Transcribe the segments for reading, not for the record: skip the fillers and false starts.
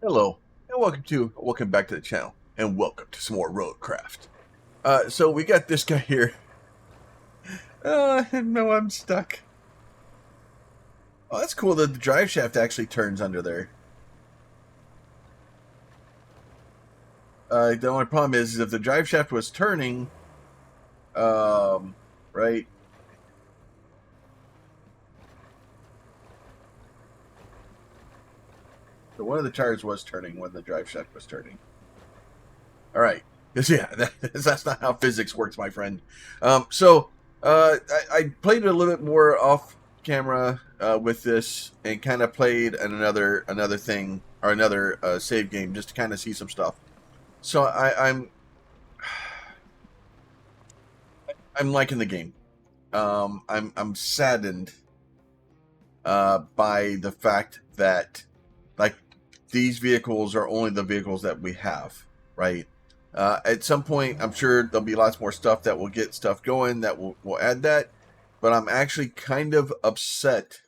Hello, and welcome back to the channel, and welcome to some more RoadCraft. So we got this guy here. No, I'm stuck. Oh, that's cool that the drive shaft actually turns under there. The only problem is if the drive shaft was turning, right? So one of the tires was turning when the drive shaft was turning. All right. That's not how physics works, my friend. I played a little bit more off camera with this and kind of played another thing or another save game just to kind of see some stuff. So I'm liking the game. I'm saddened by the fact that like these vehicles are only the vehicles that we have, right? At some point, I'm sure there'll be lots more stuff that will get stuff going that will add that. But I'm actually kind of upset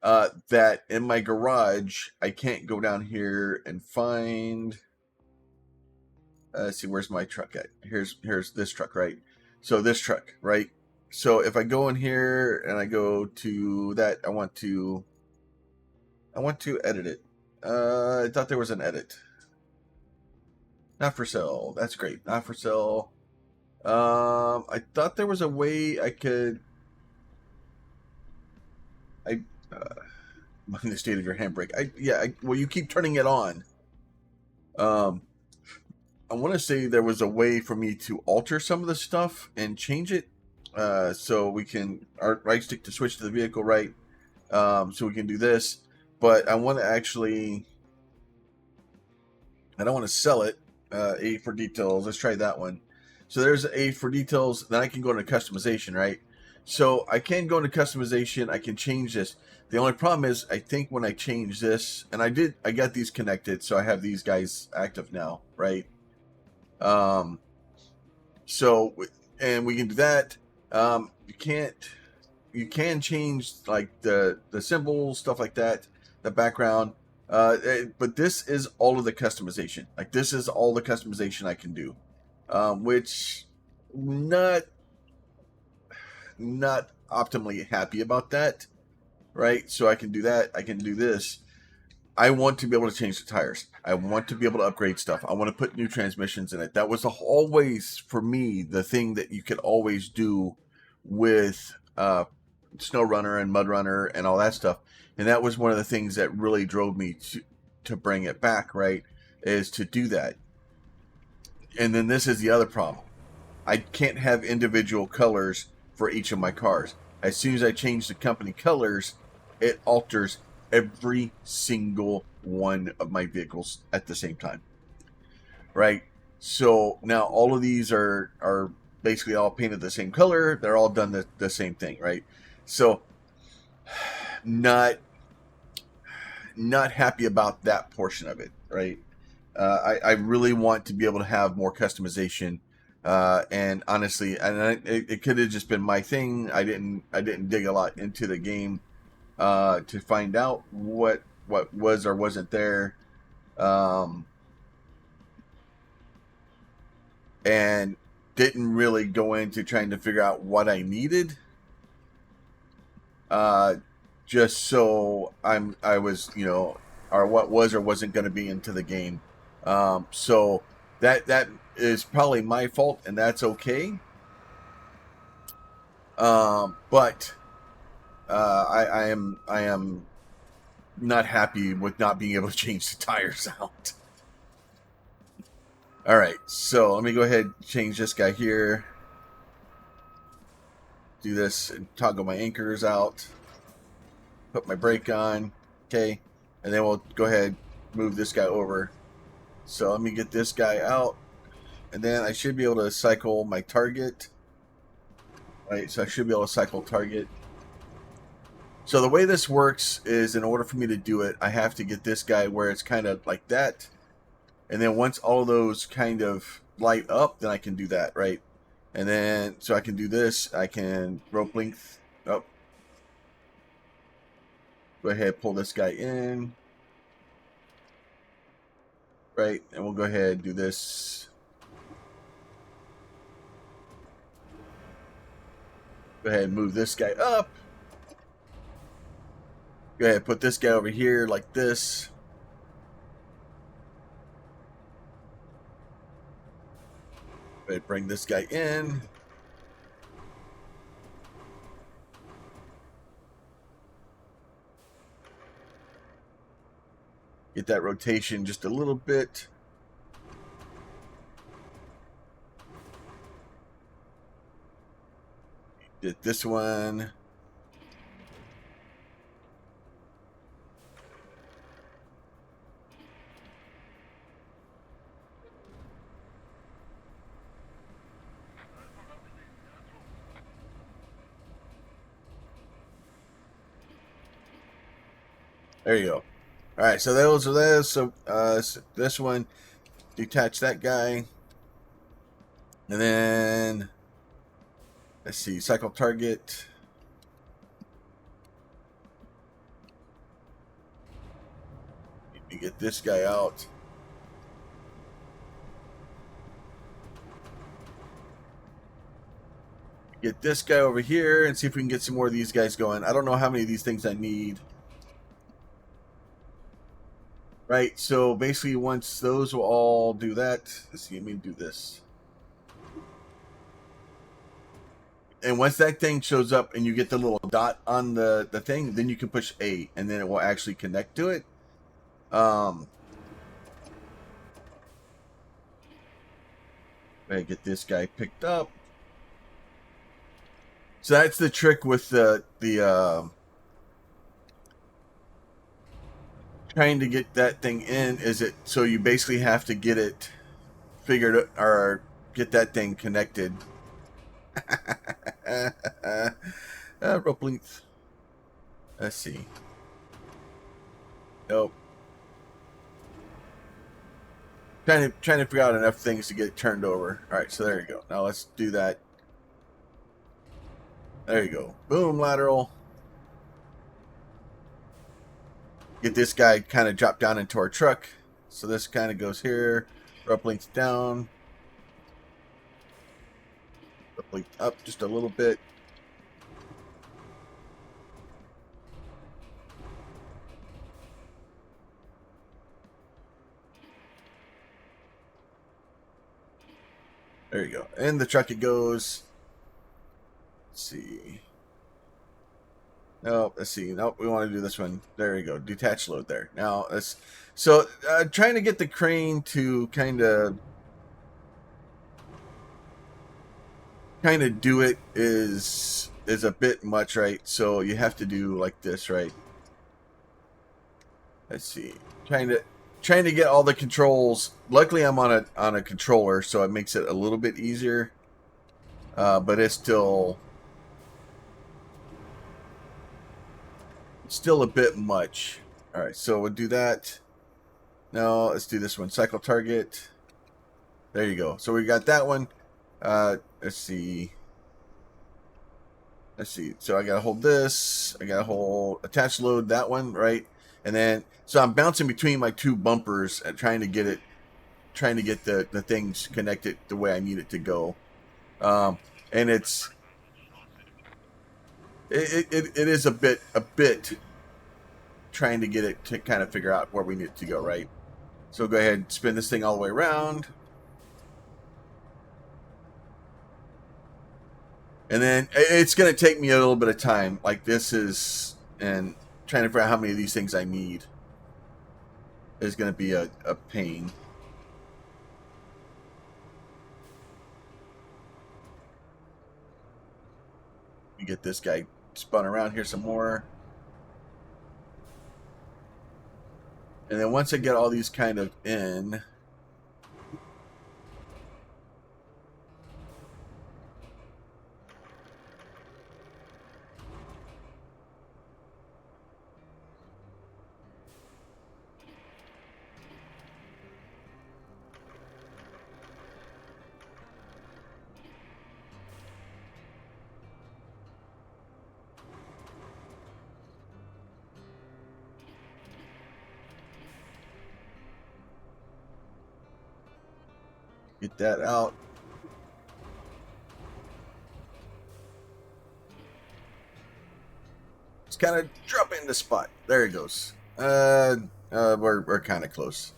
that in my garage, I can't go down here and find. Let's see, where's my truck at? Here's this truck, right? So this truck, right? So if I go in here and I go to that, I want to edit it. I thought there was an edit. Not for sale. That's great. Not for sale. I thought there was a way I could. In the state of your handbrake. Well, you keep turning it on. Um, I want to say there was a way for me to alter some of the stuff and change it. So we can our right stick to switch to the vehicle, right? So we can do this. But I want to actually. I don't want to sell it. A for details. Let's try that one. So there's A for details. Then I can go into customization, right? So I can go into customization. I can change this. The only problem is I think when I change this, and I got these connected, so I have these guys active now, right? Um, so and we can do that. You can change like the symbols, stuff like that, the background. But this is all of the customization. Like this is all the customization I can do, which not not optimally happy about that, right? So I can do that. I can do this. I want to be able to change the tires. I want to be able to upgrade stuff. I want to put new transmissions in it. That was always for me the thing that you could always do with Snow Runner and Mud Runner and all that stuff. And that was one of the things that really drove me to bring it back, right? Is to do that. And then this is the other problem. I can't have individual colors for each of my cars. As soon as I change the company colors, it alters every single one of my vehicles at the same time. Right? So now all of these are basically all painted the same color. They're all done the same thing, right? So not not happy about that portion of it, right? I really want to be able to have more customization, and honestly, it could have just been my thing. I didn't dig a lot into the game to find out what was or wasn't there, um, and didn't really go into trying to figure out what I needed. Uh, just so I was or what was or wasn't going to be into the game. So that is probably my fault, and that's okay. But I am not happy with not being able to change the tires out. All right, so let me go ahead and change this guy here. Do this and toggle my anchors out. Put my brake on. Okay, and then we'll go ahead move this guy over. So let me get this guy out, and then I should be able to cycle my target. Right, so I should be able to cycle target. So the way this works is in order for me to do it, I have to get this guy where it's kind of like that. And then once all of those kind of light up, then I can do that, right? And then, so I can do this. I can rope length up. Go ahead, pull this guy in. right? And we'll go ahead and do this. Go ahead and move this guy up. Go ahead and put this guy over here like this. Go ahead and bring this guy in. Get that rotation just a little bit. Get this one. There you go. All right, so those are those. So this one, detach that guy. And then, let's see, cycle target. You get this guy out. Get this guy over here and see if we can get some more of these guys going. I don't know how many of these things I need. Right, so basically once those will all do that, let's see, let me do this. And once that thing shows up and you get the little dot on the thing, then you can push A and then it will actually connect to it. Get this guy picked up. So that's the trick with the trying to get that thing in, is it so you basically have to get it figured or get that thing connected. Rope length. Let's see. Nope. Trying to figure out enough things to get it turned over. All right, so there you go. Now let's do that. There you go. Boom, lateral. Get this guy kind of dropped down into our truck. So this kind of goes here. Rope length down. Rope length up just a little bit. There you go. In the truck it goes. Let's see. Nope, let's see. Nope, we want to do this one. There you go. Detach load there. Now, let's... So, trying to get the crane to kind of do it is a bit much, right? So you have to do like this, right? Let's see. Trying to get all the controls. Luckily, I'm on a controller, so it makes it a little bit easier. But it's still a bit much. All right, so we'll do that. Now let's do this one. Cycle target. There you go. So we got that one. Let's see. So I gotta hold this. I gotta hold attach load that one, right? And then so I'm bouncing between my two bumpers and trying to get the things connected the way I need it to go. And it is a bit trying to get it to kind of figure out where we need it to go, right? So go ahead and spin this thing all the way around. And then it's going to take me a little bit of time. Like this is, and trying to figure out how many of these things I need is going to be a pain. You get this guy spun around here some more. And then once I get all these kind of in, Get that out. It's kind of drop in the spot. There it goes. We're kind of close.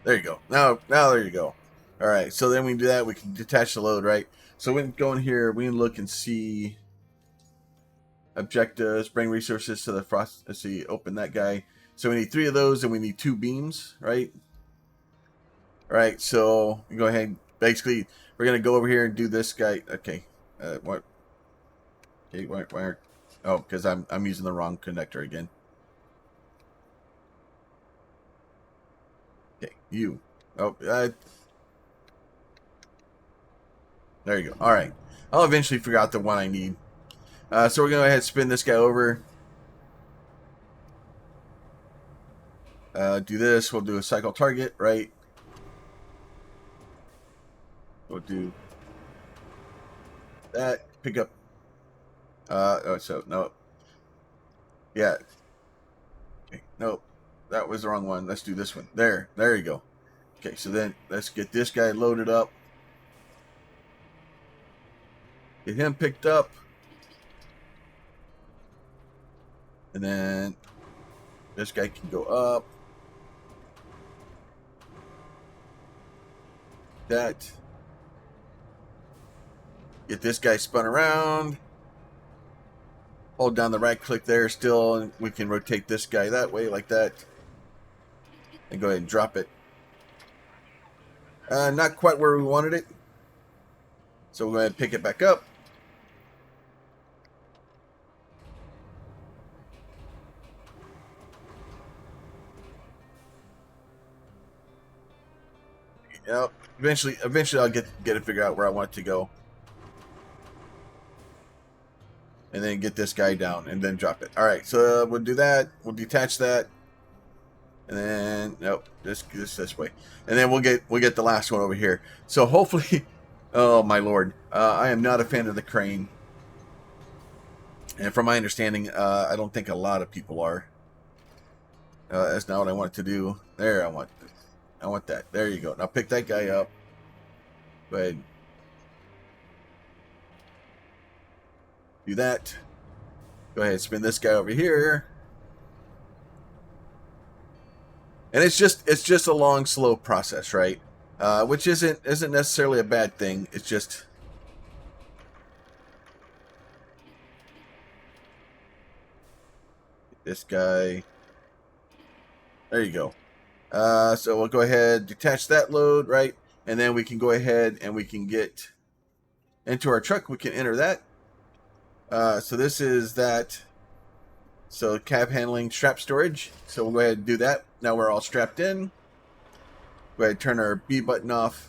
There you go. Now there you go. All right. So then we do that. We can detach the load, right? So we can go in here. We can look and see objectives. Bring resources to the frost. Let's see. Open that guy. So we need 3 of those, and we need 2 beams, right? All right. So we go ahead. Basically, we're gonna go over here and do this guy. Okay. What? Okay. Where? Oh, because I'm using the wrong connector again. Okay. You. Oh. There you go. All right. I'll eventually figure out the one I need. So we're going to go ahead and spin this guy over. Do this. We'll do a cycle target, right? We'll do that. Pick up. So, no. Yeah. Okay, nope. That was the wrong one. Let's do this one. There you go. Okay, so then let's get this guy loaded up. Get him picked up. And then this guy can go up. That. Get this guy spun around. Hold down the right click there still, and we can rotate this guy that way, like that. And go ahead and drop it. Not quite where we wanted it. So we'll go ahead and pick it back up. You know, eventually I'll get to figure out where I want it to go. And then get this guy down and then drop it. All right, so we'll do that. We'll detach that. And then nope, this way. And then we'll get the last one over here. So hopefully, oh my lord, I am not a fan of the crane. And from my understanding, I don't think a lot of people are. That's not what I want to do. There, I want that. There you go. Now pick that guy up. Go ahead. Do that. Go ahead, spin this guy over here. And it's just a long, slow process, right? Which isn't necessarily a bad thing. It's just this guy. There you go. So we'll go ahead, detach that load, right? And then we can go ahead and we can get into our truck. We can enter that. So this is that. So cab handling, strap storage. So we'll go ahead and do that. Now we're all strapped in. Go ahead and turn our B button off.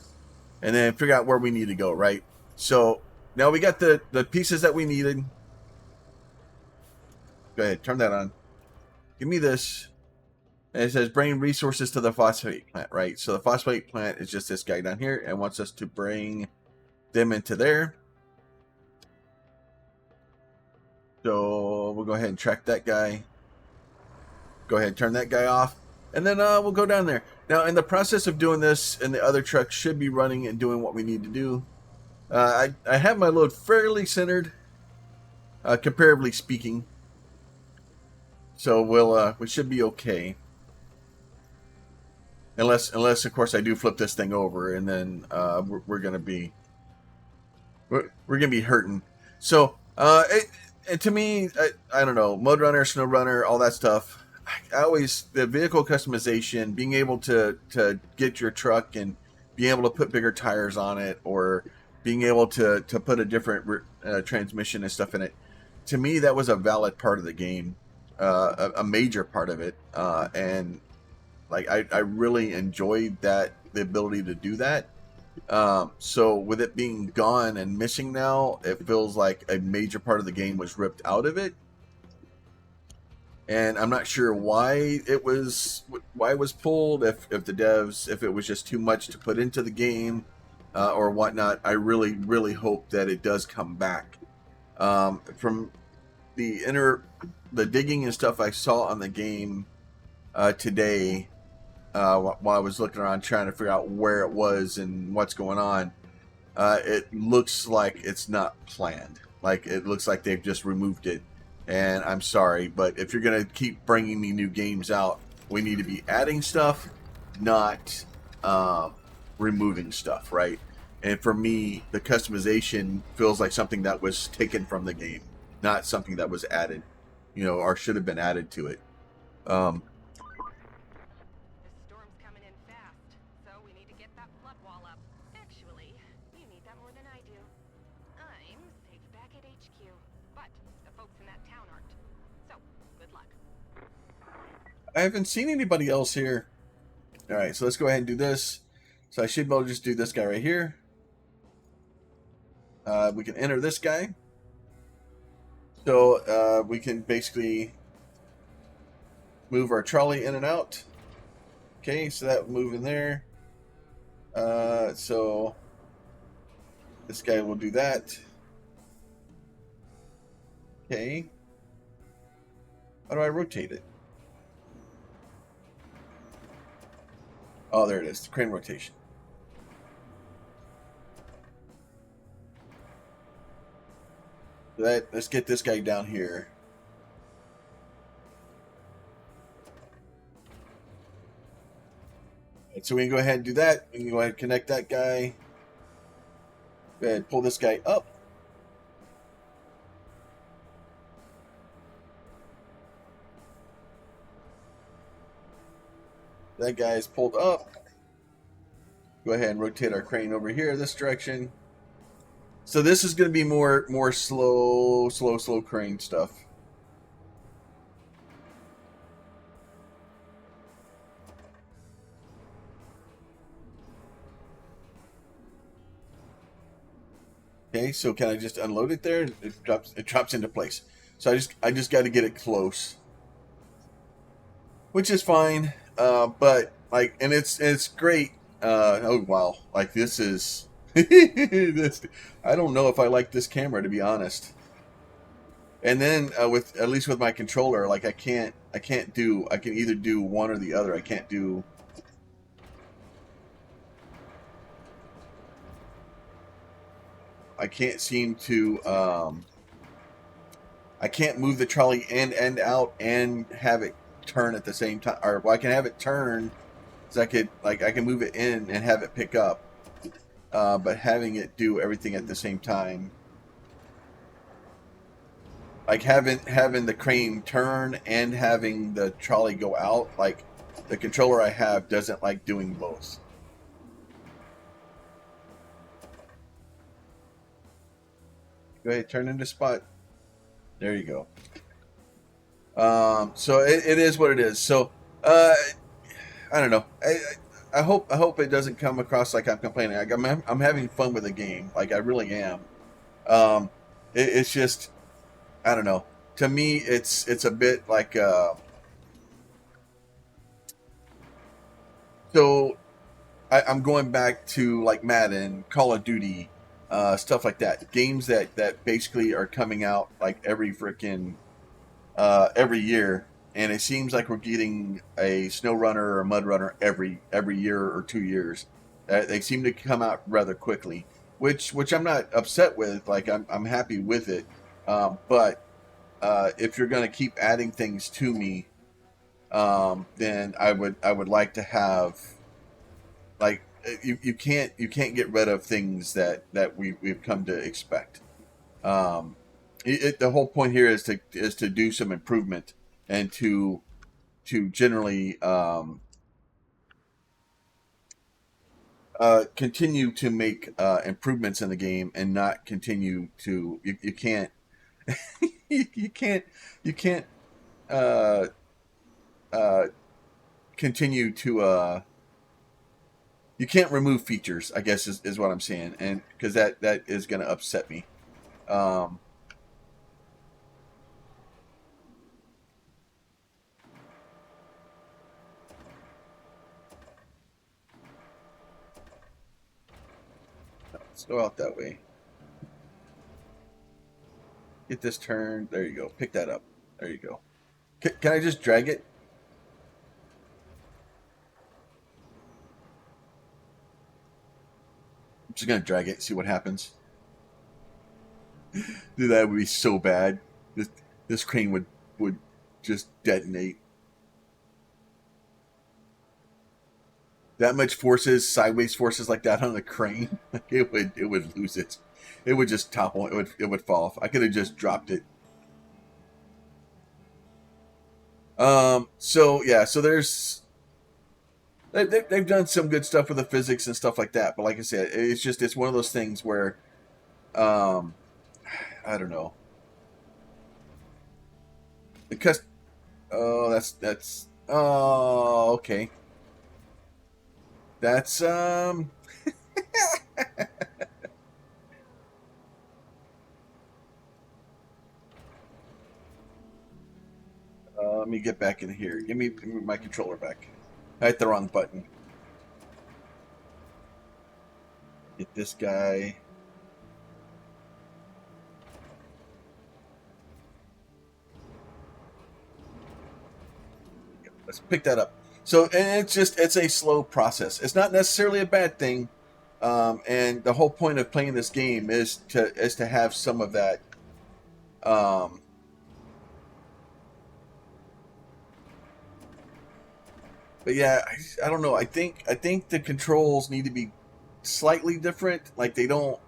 And then figure out where we need to go, right? So now we got the pieces that we needed. Go ahead, turn that on. Give me this. And it says bring resources to the phosphate plant, right? So the phosphate plant is just this guy down here and wants us to bring them into there. So we'll go ahead and track that guy. Go ahead and turn that guy off. And then we'll go down there. Now, in the process of doing this, and the other truck should be running and doing what we need to do. I have my load fairly centered, comparatively speaking. So we should be okay. Unless of course I do flip this thing over, and then we're gonna be hurting. So to me, I don't know, mud runner, snow runner, all that stuff. I always, the vehicle customization, being able to get your truck and being able to put bigger tires on it, or being able to put a different transmission and stuff in it. To me, that was a valid part of the game, a major part of it, and like I really enjoyed that, the ability to do that. So with it being gone and missing now, it feels like a major part of the game was ripped out of it. And I'm not sure why it was pulled, if the devs, if it was just too much to put into the game, or whatnot. I really hope that it does come back. From the digging and stuff I saw on the game, today while I was looking around trying to figure out where it was and what's going on. It looks like it's not planned. Like it looks like they've just removed it. And I'm sorry, but if you're gonna keep bringing me new games out, we need to be adding stuff, not removing stuff, right? And for me, the customization feels like something that was taken from the game, not something that was added, or should have been added to it. Um, The storm's coming in fast, so we need to get that flood wall up. Actually, you need that more than I do. I'm safe back at HQ, but the folks in that town aren't. So, good luck. I haven't seen anybody else here. All right, so let's go ahead and do this. So I should be able to just do this guy right here. We can enter this guy. So we can basically move our trolley in and out. Okay, so that will move in there. So this guy will do that. Okay. How do I rotate it? Oh, there it is. The crane rotation. Let's get this guy down here. And so we can go ahead and do that. We can go ahead and connect that guy. Go ahead and pull this guy up. That guy is pulled up. Go ahead and rotate our crane over here this direction. So this is going to be more slow crane stuff. Okay, so can I just unload it there? It drops into place. So I just got to get it close, which is fine. But like, and it's great. Oh wow, like this is this. I don't know if I like this camera, to be honest. And then with at least with my controller, like I can either do one or the other. I can't seem to I can't move the trolley end out and have it turn at the same time. Or well, I can have it turn, so I can move it in and have it pick up. But having it do everything at the same time, like having the crane turn and having the trolley go out, like the controller I have doesn't like doing both. Go ahead, turn into spot. There you go. So it is what it is. So I don't know. I hope it doesn't come across like I'm complaining. Like I'm having fun with the game. Like I really am. It's just I don't know. To me, it's a bit like so. I'm going back to like Madden, Call of Duty, stuff like that. Games that basically are coming out like every freaking every year, and it seems like we're getting a snow runner or a mud runner every year or 2 years. They seem to come out rather quickly, which I'm not upset with. Like I'm happy with it, but if you're going to keep adding things to me, then I would like to have like you can't get rid of things that we've come to expect. The whole point here is to do some improvement and to generally continue to make improvements in the game and not continue to you can't you can't uh, continue to you can't remove features, I guess is what I'm saying, and because that is going to upset me. Um, let's go out that way. Get this turned. There you go. Pick that up. There you go. Can I just drag it? just gonna drag it and see what happens. Dude, that would be so bad. This crane would just detonate. That much forces, sideways forces like that on a crane, it would lose it. It would just topple. It would fall off. I could have just dropped it. So yeah, so they've done some good stuff with the physics and stuff like that. But like I said, it's one of those things where, I don't know. Because oh, oh, okay. That's let me get back in here. Give me my controller back. I hit the wrong button. Get this guy. Let's pick that up. So, and it's a slow process. It's not necessarily a bad thing. And the whole point of playing this game is to have some of that. But yeah, I don't know. I think the controls need to be slightly different. Like they don't.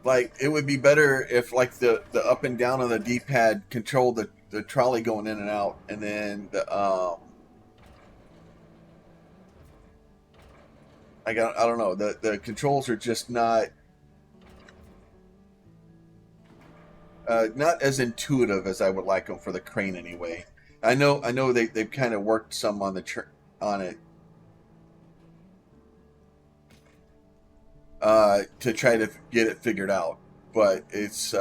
Like it would be better if like the up and down on the D-pad controlled the trolley going in and out, and then the I don't know, the controls are just not as intuitive as I would like them for the crane anyway. I know they've kind of worked some on on it to try to get it figured out, but it's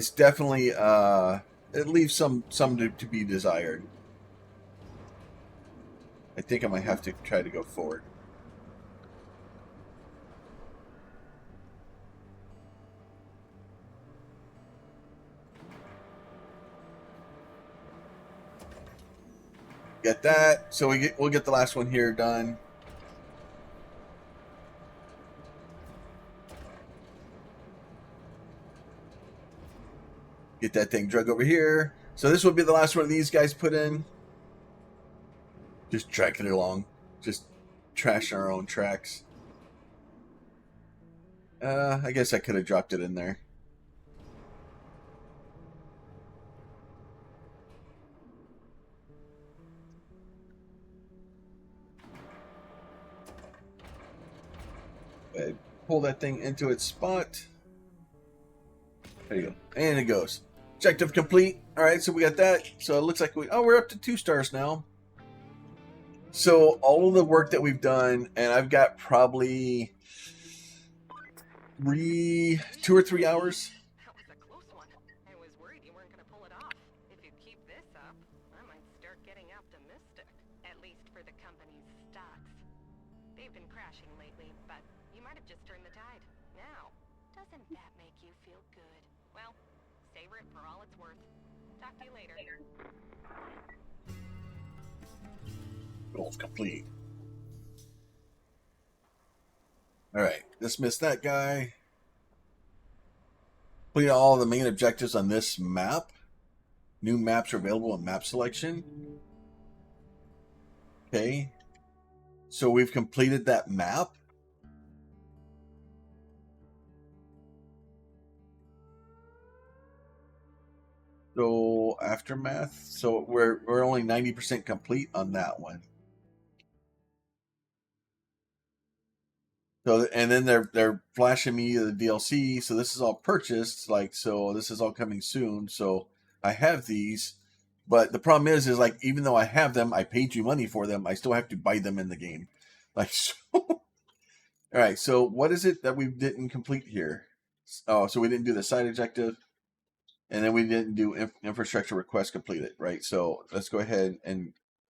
definitely it leaves some to be desired. I think I might have to try to go forward. Get that. So we'll get the last one here done. Get that thing drug over here. So this will be the last one of these guys put in. Just tracking it along. Just trashing our own tracks. I guess I could have dropped it in there. Pull that thing into its spot. There you go. And it goes. Objective complete. All right, so we got that. So it looks like we're up to 2 stars now. So all of the work that we've done, and I've got probably 2 or 3 hours. That was a close one. I was worried you weren't going to pull it off. If you keep this up, I might start getting optimistic. At least for the company's stocks. They've been crashing lately, but you might have just turned the tide. Now, doesn't that make you feel good? Well, savor it for all it's worth. Talk to you later. Goals complete. All right, dismiss that guy. Complete all the main objectives on this map. New maps are available in map selection. Okay. So we've completed that map. So aftermath. So we're only 90% complete on that one. So and then they're flashing me the DLC. So this is all purchased. Like so, this is all coming soon. So I have these, but the problem is like even though I have them, I paid you money for them. I still have to buy them in the game. Like so. All right. So what is it that we didn't complete here? Oh, so we didn't do the side objective, and then we didn't do infrastructure request completed. Right. So let's go ahead and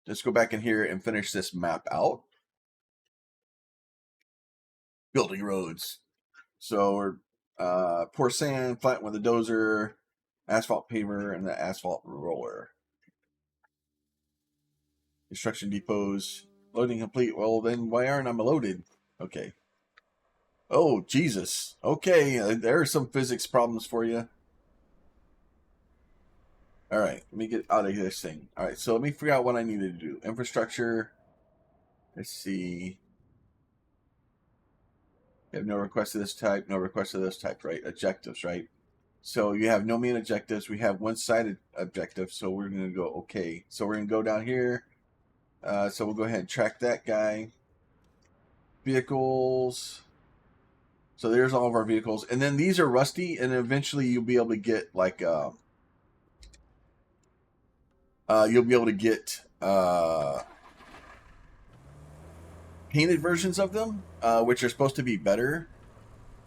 let's go back in here and finish this map out. Building roads. So we're pour sand, flatten with a dozer, asphalt paver, and the asphalt roller. Instruction depots. Loading complete. Well, then why aren't I loaded? Okay. Oh, Jesus. Okay, there are some physics problems for you. All right, let me get out of this thing. All right, so let me figure out what I needed to do. Infrastructure. Let's see. You have no request of this type, no request of this type, right? Objectives, right? So you have no main objectives. We have one-sided objectives, so we're going to go okay. So we're going to go down here. So we'll go ahead and track that guy. Vehicles. So there's all of our vehicles. And then these are rusty, and eventually you'll be able to get like you'll be able to get painted versions of them, which are supposed to be better.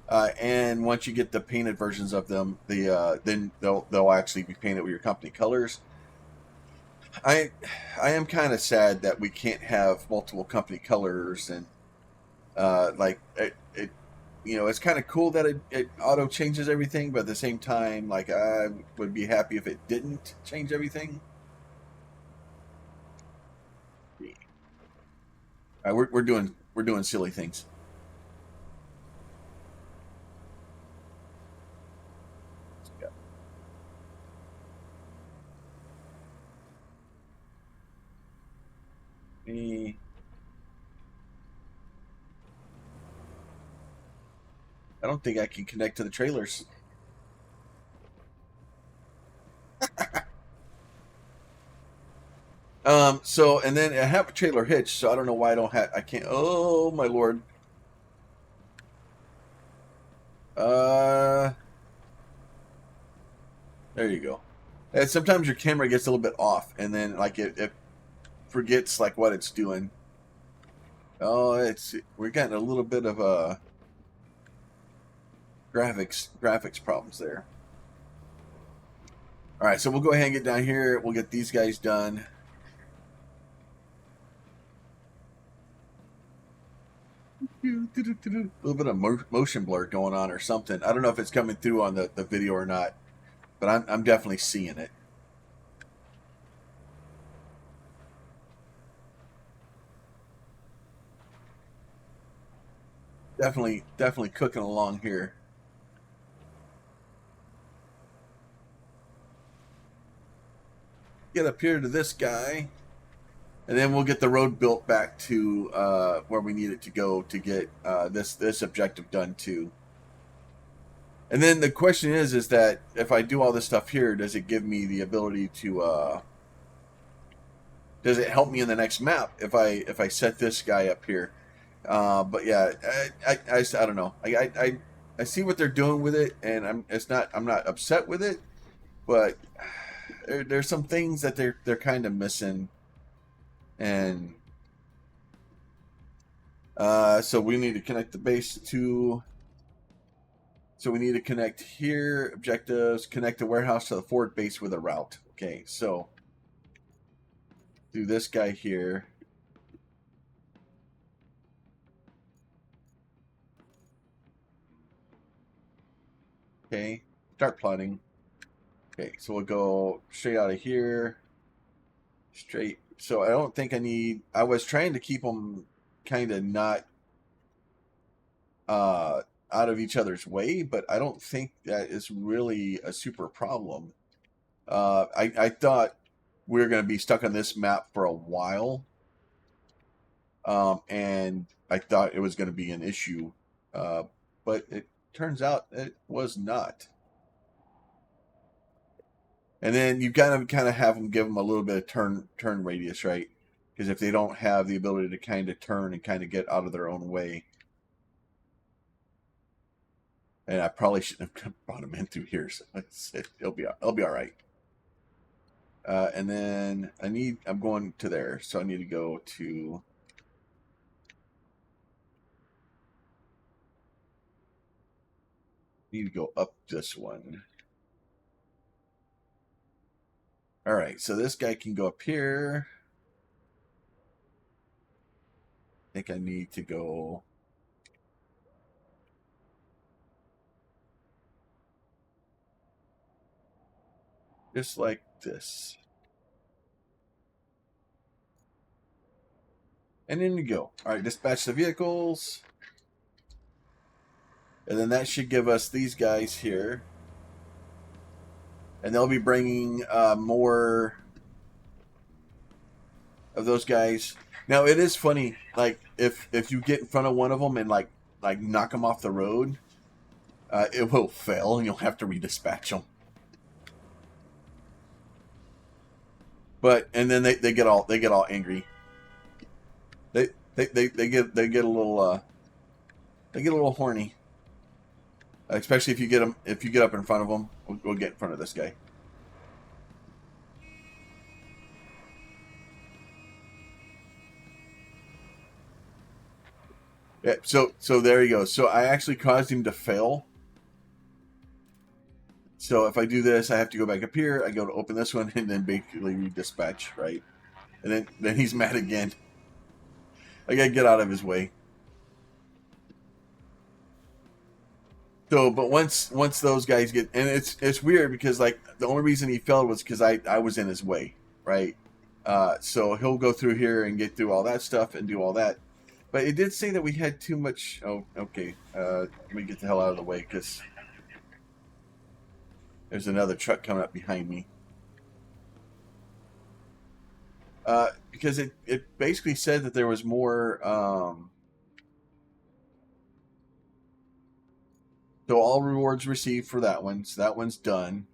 And once you get the painted versions of them, then they'll actually be painted with your company colors. I am kind of sad that we can't have multiple company colors, and like it you know, it's kind of cool that it auto changes everything, but at the same time, like I would be happy if it didn't change everything. We're doing silly things. I don't think I can connect to the trailers. So and then I have a trailer hitch, so I don't know why I can't. Oh my lord. Uh, there you go. And sometimes your camera gets a little bit off, and then like it forgets like what it's doing. Oh, we're getting a little bit of graphics problems there. All right, so we'll go ahead and get down here. We'll get these guys done. A little bit of motion blur going on or something. I don't know if it's coming through on the video or not, but I'm definitely seeing it. Definitely cooking along here. Get up here to this guy, and then we'll get the road built back to where we need it to go to get this objective done too. And then the question is that if I do all this stuff here, does it give me the ability to does it help me in the next map if I set this guy up here? But yeah, I don't know. I see what they're doing with it, and I'm not upset with it, but there's some things that they're kind of missing, and so we need to connect the base to. So we need to connect here, objectives, connect the warehouse to the forward base with a route. Okay, so do this guy here. Okay, start plotting. Okay, so we'll go straight out of here. Straight. So I don't think I was trying to keep them kind of not out of each other's way, but I don't think that is really a super problem. I thought we were going to be stuck on this map for a while, and I thought it was going to be an issue, but it turns out it was not. And then you kind of have them give them a little bit of turn radius, right? Because if they don't have the ability to kind of turn and kind of get out of their own way, and I probably shouldn't have brought them in through here. So it'll be all right. And then I'm going to there, so I need to go to. Need to go up this one. All right, so this guy can go up here. I think I need to go. Just like this. And in you go. All right, dispatch the vehicles. And then that should give us these guys here. And they'll be bringing more of those guys. Now, it is funny, like, if you get in front of one of them and, like knock them off the road, it will fail, and you'll have to redispatch them. But, and then they get all angry. They get a little horny. Especially if you get up in front of them. We'll get in front of this guy. Yeah, so there you go. So I actually caused him to fail. So if I do this, I have to go back up here. I go to open this one and then basically redispatch, right? And then he's mad again. I gotta get out of his way. So, but once those guys get, and it's weird because, like, the only reason he failed was because I was in his way, right? So he'll go through here and get through all that stuff and do all that. But it did say that we had too much. Oh, okay. Let me get the hell out of the way because there's another truck coming up behind me. Because it basically said that there was more. So all rewards received for that one. So that one's done.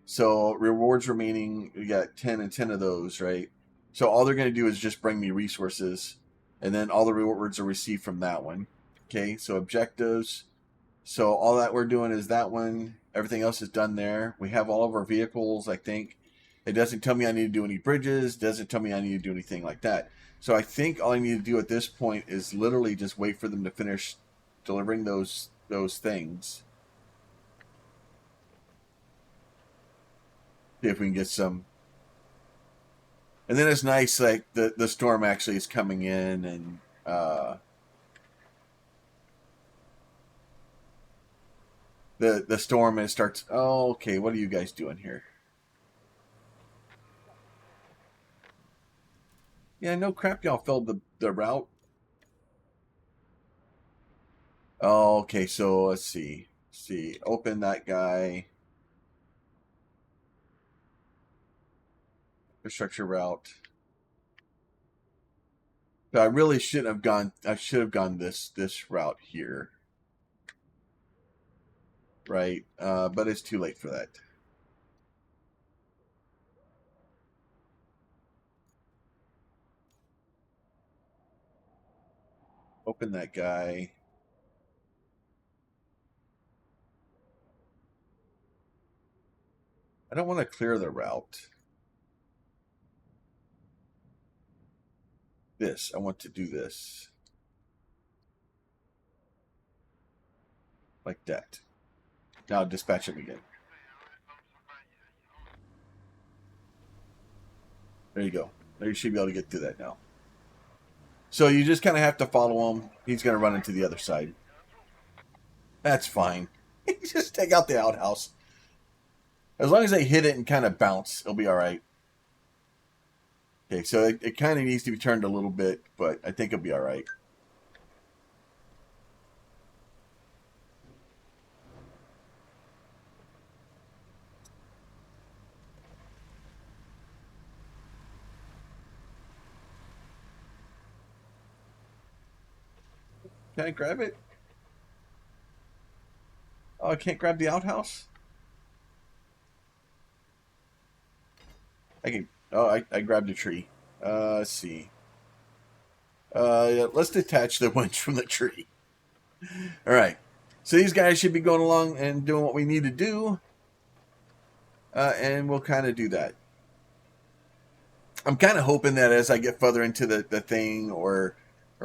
So rewards remaining, we got 10 and 10 of those, right? So all they're going to do is just bring me resources. And then all the rewards are received from that one. Okay, so objectives. So all that we're doing is that one. Everything else is done there. We have all of our vehicles, I think. It doesn't tell me I need to do any bridges. Doesn't tell me I need to do anything like that. So I think all I need to do at this point is literally just wait for them to finish delivering those things. See if we can get some. And then it's nice, like the storm actually is coming in, and the storm, and it starts. Oh, okay. What are you guys doing here? Yeah, no crap. Y'all filled the route. Oh, okay. So let's see. Open that guy. Infrastructure route. But I really shouldn't have gone. I should have gone this route here. Right. But it's too late for that. Open that guy. I don't want to clear the route. This. I want to do this. Like that. Now dispatch him again. There you go. There you should be able to get through that now. So you just kind of have to follow him. He's going to run into the other side. That's fine. Just take out the outhouse. As long as they hit it and kind of bounce, it'll be all right. Okay, so it kind of needs to be turned a little bit, but I think it'll be all right. Can I grab it? Oh, I can't grab the outhouse? I can. Oh, I grabbed a tree. Let's see. Yeah, let's detach the winch from the tree. All right. So these guys should be going along and doing what we need to do. And we'll kind of do that. I'm kind of hoping that as I get further into the thing or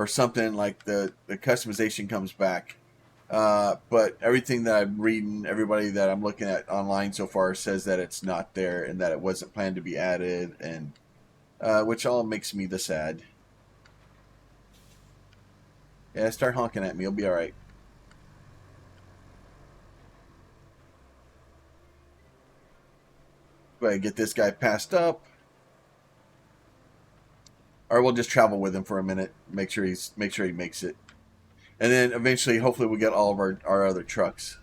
something, like the customization comes back. But everything that I'm reading, everybody that I'm looking at online so far says that it's not there and that it wasn't planned to be added, and which all makes me the sad. Yeah, start honking at me. It'll be all right. Go ahead and get this guy passed up. or we'll just travel with him for a minute, make sure he makes it, and then eventually, hopefully, we'll get all of our other trucks.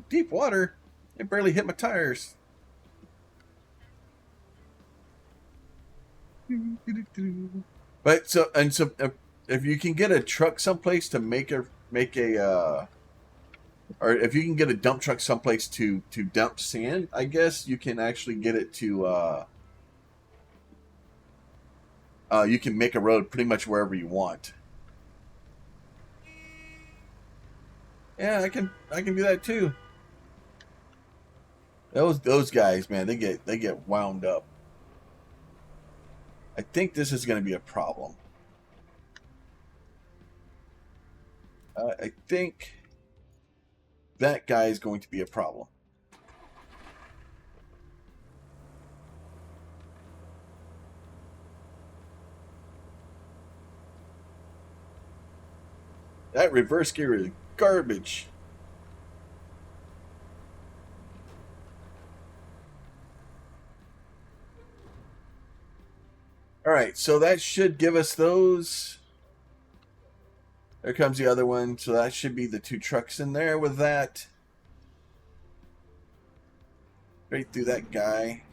Deep water. It barely hit my tires. But so if you can get a truck someplace to make a or if you can get a dump truck someplace to dump sand, I guess you can actually get it to you can make a road pretty much wherever you want. Yeah, I can do that too. Those guys, man, they get wound up. I think this is going to be a problem. I think that guy is going to be a problem. That reverse gear is garbage. All right, so that should give us those. There comes the other one. So that should be the 2 trucks in there with that. Right through that guy.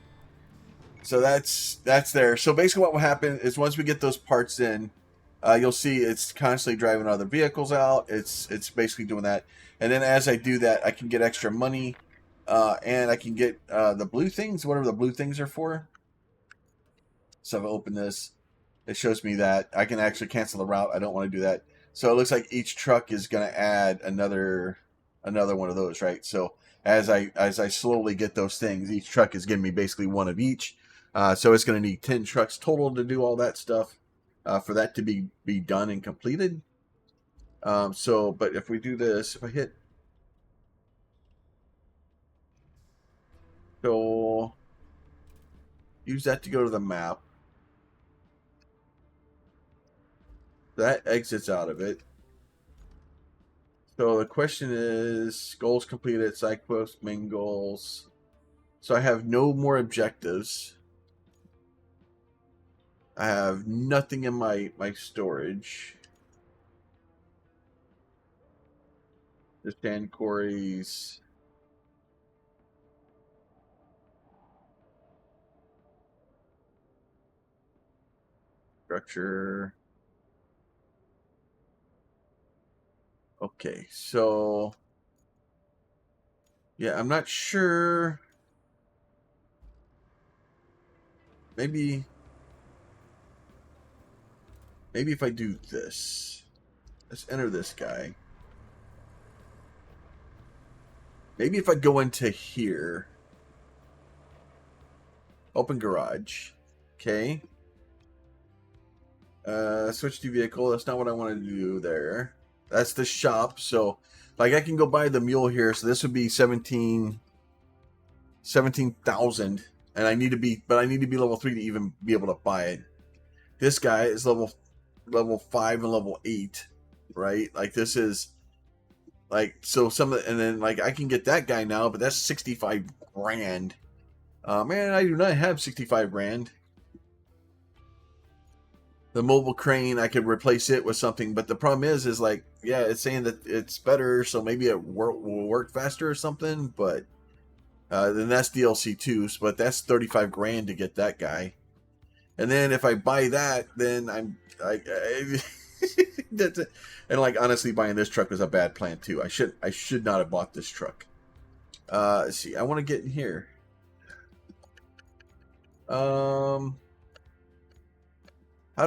So that's there. So basically what will happen is once we get those parts in, you'll see it's constantly driving other vehicles out. It's basically doing that. And then as I do that, I can get extra money. And I can get the blue things, whatever the blue things are for. So if I open this, it shows me that I can actually cancel the route. I don't want to do that. So it looks like each truck is going to add another one of those, right? So as I slowly get those things, each truck is giving me basically one of each. So it's going to need 10 trucks total to do all that stuff for that to be done and completed. But if we do this, if I hit, so use that to go to the map. That exits out of it. So the question is, goals completed, side quest, main goals. So I have no more objectives. I have nothing in my storage. The sand quarries. Structure. Okay, so yeah, I'm not sure. Maybe if I do this, let's enter this guy. Maybe if I go into here, open garage, okay. Switch to vehicle. That's not what I wanted to do there. That's the shop. So, like, I can go buy the mule here. So this would be 17,000, and I need to be level 3 to even be able to buy it. This guy is level 5 and level 8, right? Like this is like so and then like I can get that guy now, but that's 65 grand. Man, I do not have 65 grand. The mobile crane, I could replace it with something, but the problem is like, yeah, it's saying that it's better, so maybe it will work faster or something, but then that's DLC too, but that's 35 grand to get that guy. And then if I buy that, then I'm that's it. And like honestly, buying this truck was a bad plan too. I should not have bought this truck. Let's see, I want to get in here. How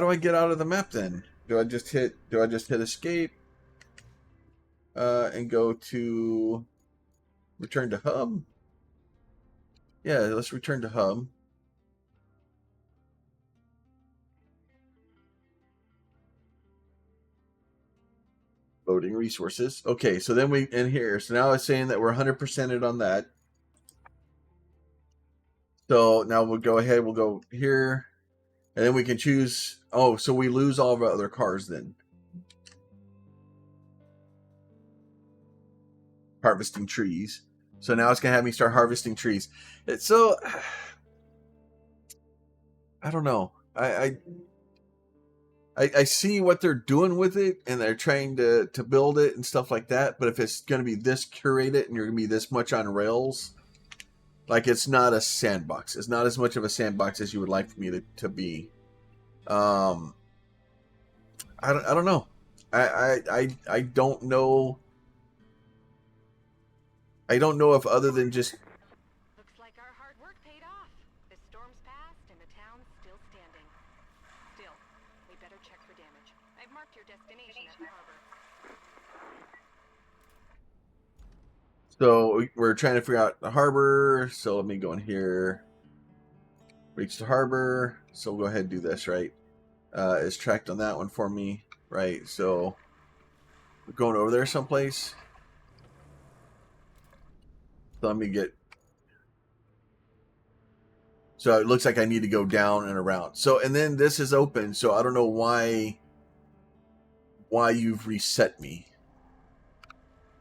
do I get out of the map then? Do I just hit escape? And go to return to hub? Yeah, let's return to hub. Loading resources. Okay, so then we in here. So now it's saying that we're 100%ed on that. So now we'll go ahead. We'll go here. And then we can choose. Oh, so we lose all of our other cars then. Harvesting trees. So now it's going to have me start harvesting trees. So I don't know. I see what they're doing with it, and they're trying to build it and stuff like that. But if it's going to be this curated and you're going to be this much on rails, like it's not a sandbox. It's not as much of a sandbox as you would like for me to be. Um, I don't know. I don't know. I don't know if other than just Looks like our hard work paid off. The storm's passed and the town's still standing. Still, we better check for damage. I've marked your destination at the harbor. so we're trying to figure out the harbor. So let me go in here. Reach the harbor. So we'll go ahead and do this, right? Is tracked on that one for me, right? So we're going over there someplace. So let me get. So it looks like I need to go down and around. So and then this is open. So I don't know why you've reset me.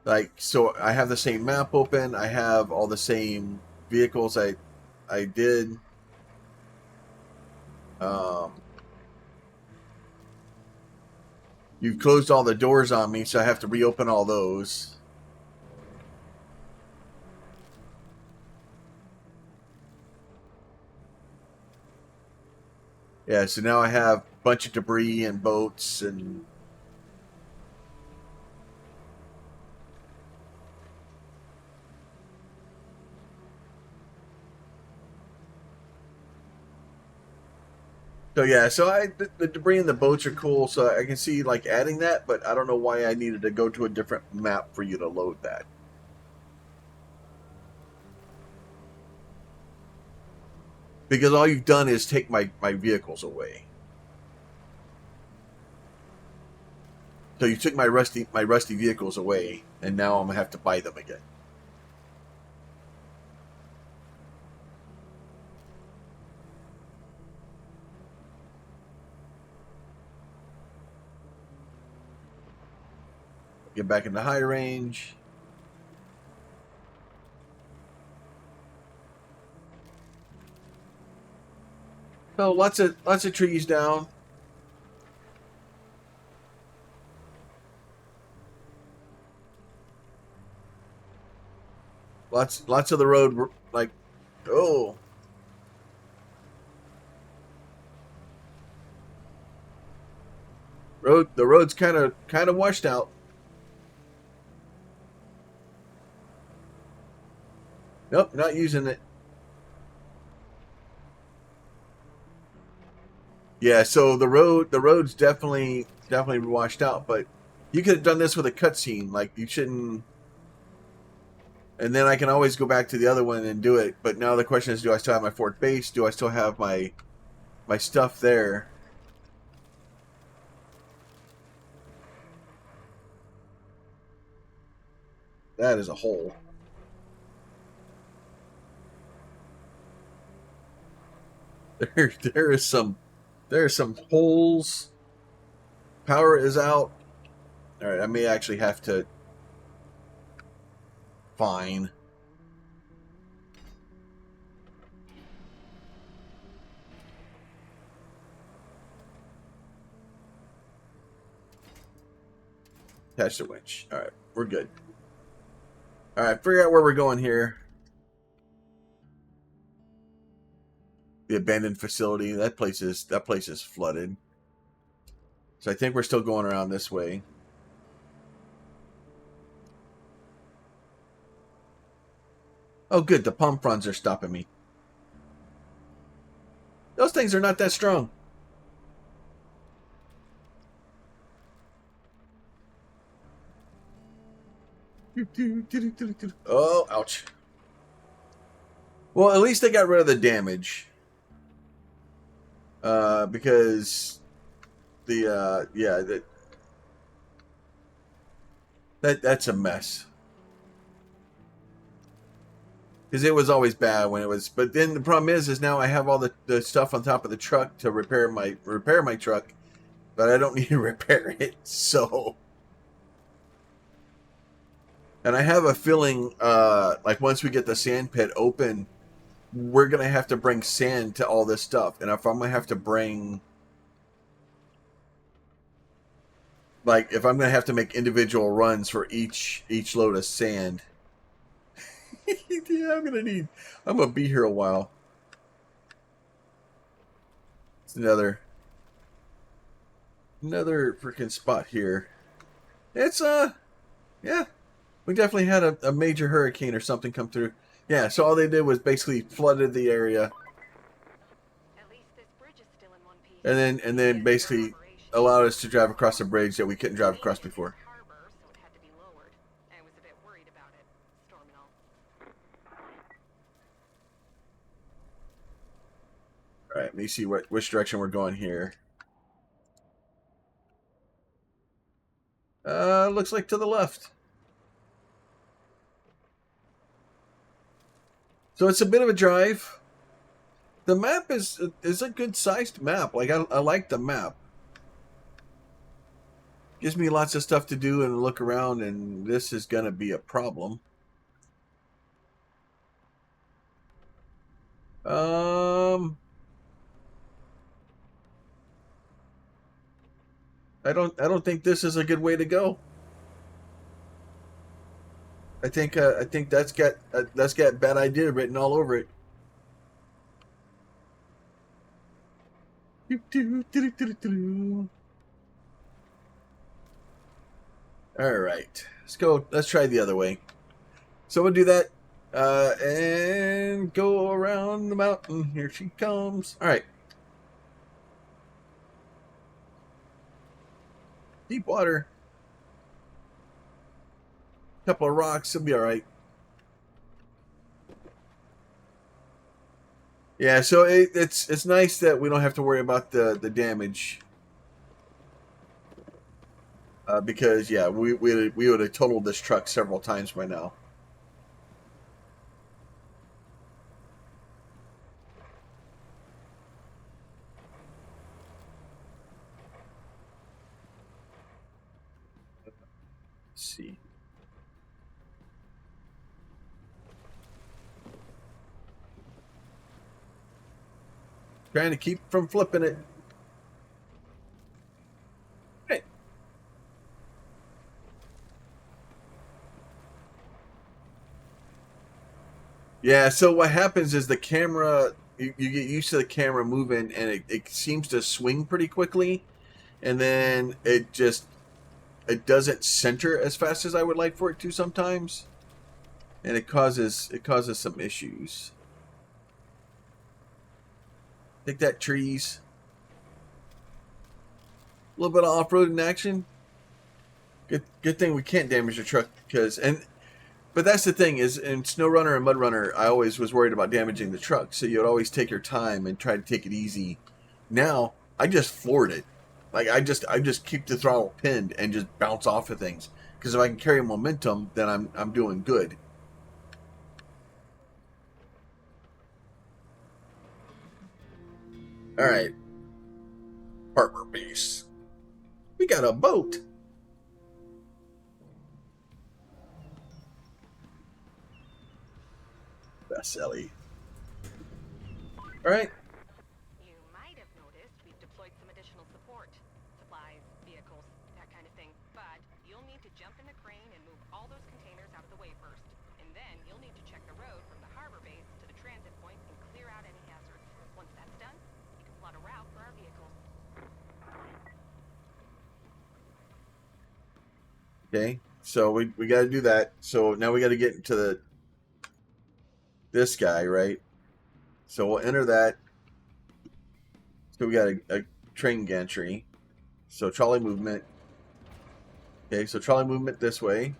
Like, so I have the same map open. I have all the same vehicles I did. You've closed all the doors on me, so I have to reopen all those. Yeah, so now I have a bunch of debris and boats and... So yeah, so the debris and the boats are cool, so I can see like adding that, but I don't know why I needed to go to a different map for you to load that. Because all you've done is take my vehicles away. So you took my rusty vehicles away, and now I'm gonna have to buy them again. Get back in the high range. So lots of trees down. Lots of the road, like, oh. The road's kind of washed out. Nope, not using it. Yeah, so the road's definitely washed out, but you could have done this with a cutscene. Like, you shouldn't. And then I can always go back to the other one and do it. But now the question is, do I still have my fort base? Do I still have my stuff there? That is a hole. There are some holes. Power is out. All right, I may actually have to. Fine. Attach the winch. All right, we're good. All right, figure out where we're going here. The abandoned facility. That place is flooded. So I think we're still going around this way. Oh, good. The palm fronds are stopping me. Those things are not that strong. Oh, ouch. Well, at least they got rid of the damage. Because that's a mess. Because it was always bad when it was. But then the problem is now I have all the stuff on top of the truck to repair my truck, but I don't need to repair it. So, and I have a feeling like once we get the sand pit open, we're gonna have to bring sand to all this stuff, and if I'm gonna have to bring, like, if I'm gonna have to make individual runs for each load of sand, yeah, I'm gonna be here a while. It's another freaking spot here. It's yeah, we definitely had a major hurricane or something come through. Yeah, so all they did was basically flooded the area, At least this bridge is still in one piece. and then basically allowed us to drive across a bridge that we couldn't drive across before. Harbor, so it had to be lowered. I was a bit worried about it, storm and all. All right, let me see which direction we're going here. Looks like to the left. So it's a bit of a drive. The map is a good sized map. Like I like the map. Gives me lots of stuff to do and look around, and this is gonna be a problem. I don't think this is a good way to go. I think that's got bad idea written all over it. All right, let's go. Let's try the other way. So we'll do that and go around the mountain. Here she comes. All right. Deep water. Couple of rocks. It'll be all right. Yeah, so it's nice that we don't have to worry about the damage. Because yeah, we would have totaled this truck several times by now. Let's see. Trying to keep from flipping it. Hey. Yeah, so what happens is the camera, you get used to the camera moving, and it seems to swing pretty quickly, and then it doesn't center as fast as I would like for it to sometimes, and it causes some issues. Take that, trees. A little bit of off-roading action. Good thing we can't damage the truck but that's the thing is in Snow Runner and Mud Runner, I always was worried about damaging the truck, so you'd always take your time and try to take it easy. Now I just floored it. Like I just keep the throttle pinned and just bounce off of things, because if I can carry momentum, then I'm doing good. All right, partner base. We got a boat. That's Ellie. All right. You might have noticed we've deployed some additional support. Supplies, vehicles, that kind of thing. But you'll need to jump in the crane and move all those containers out of the way first. And then you'll need to check the road from the harbor base to the transit point and clear out any hazards. Once that's done, you can plot a route for our vehicles. Okay, so we got to do that. So now we got to get into this guy, right? So we'll enter that. So we got a train gantry. So trolley movement. Okay, so trolley movement this way.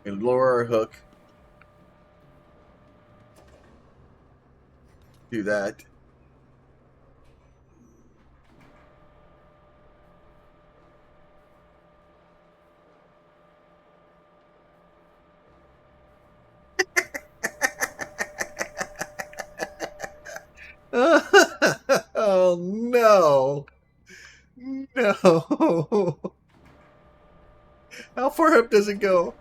And lower our hook. Do that. Oh no. No. How far up does it go?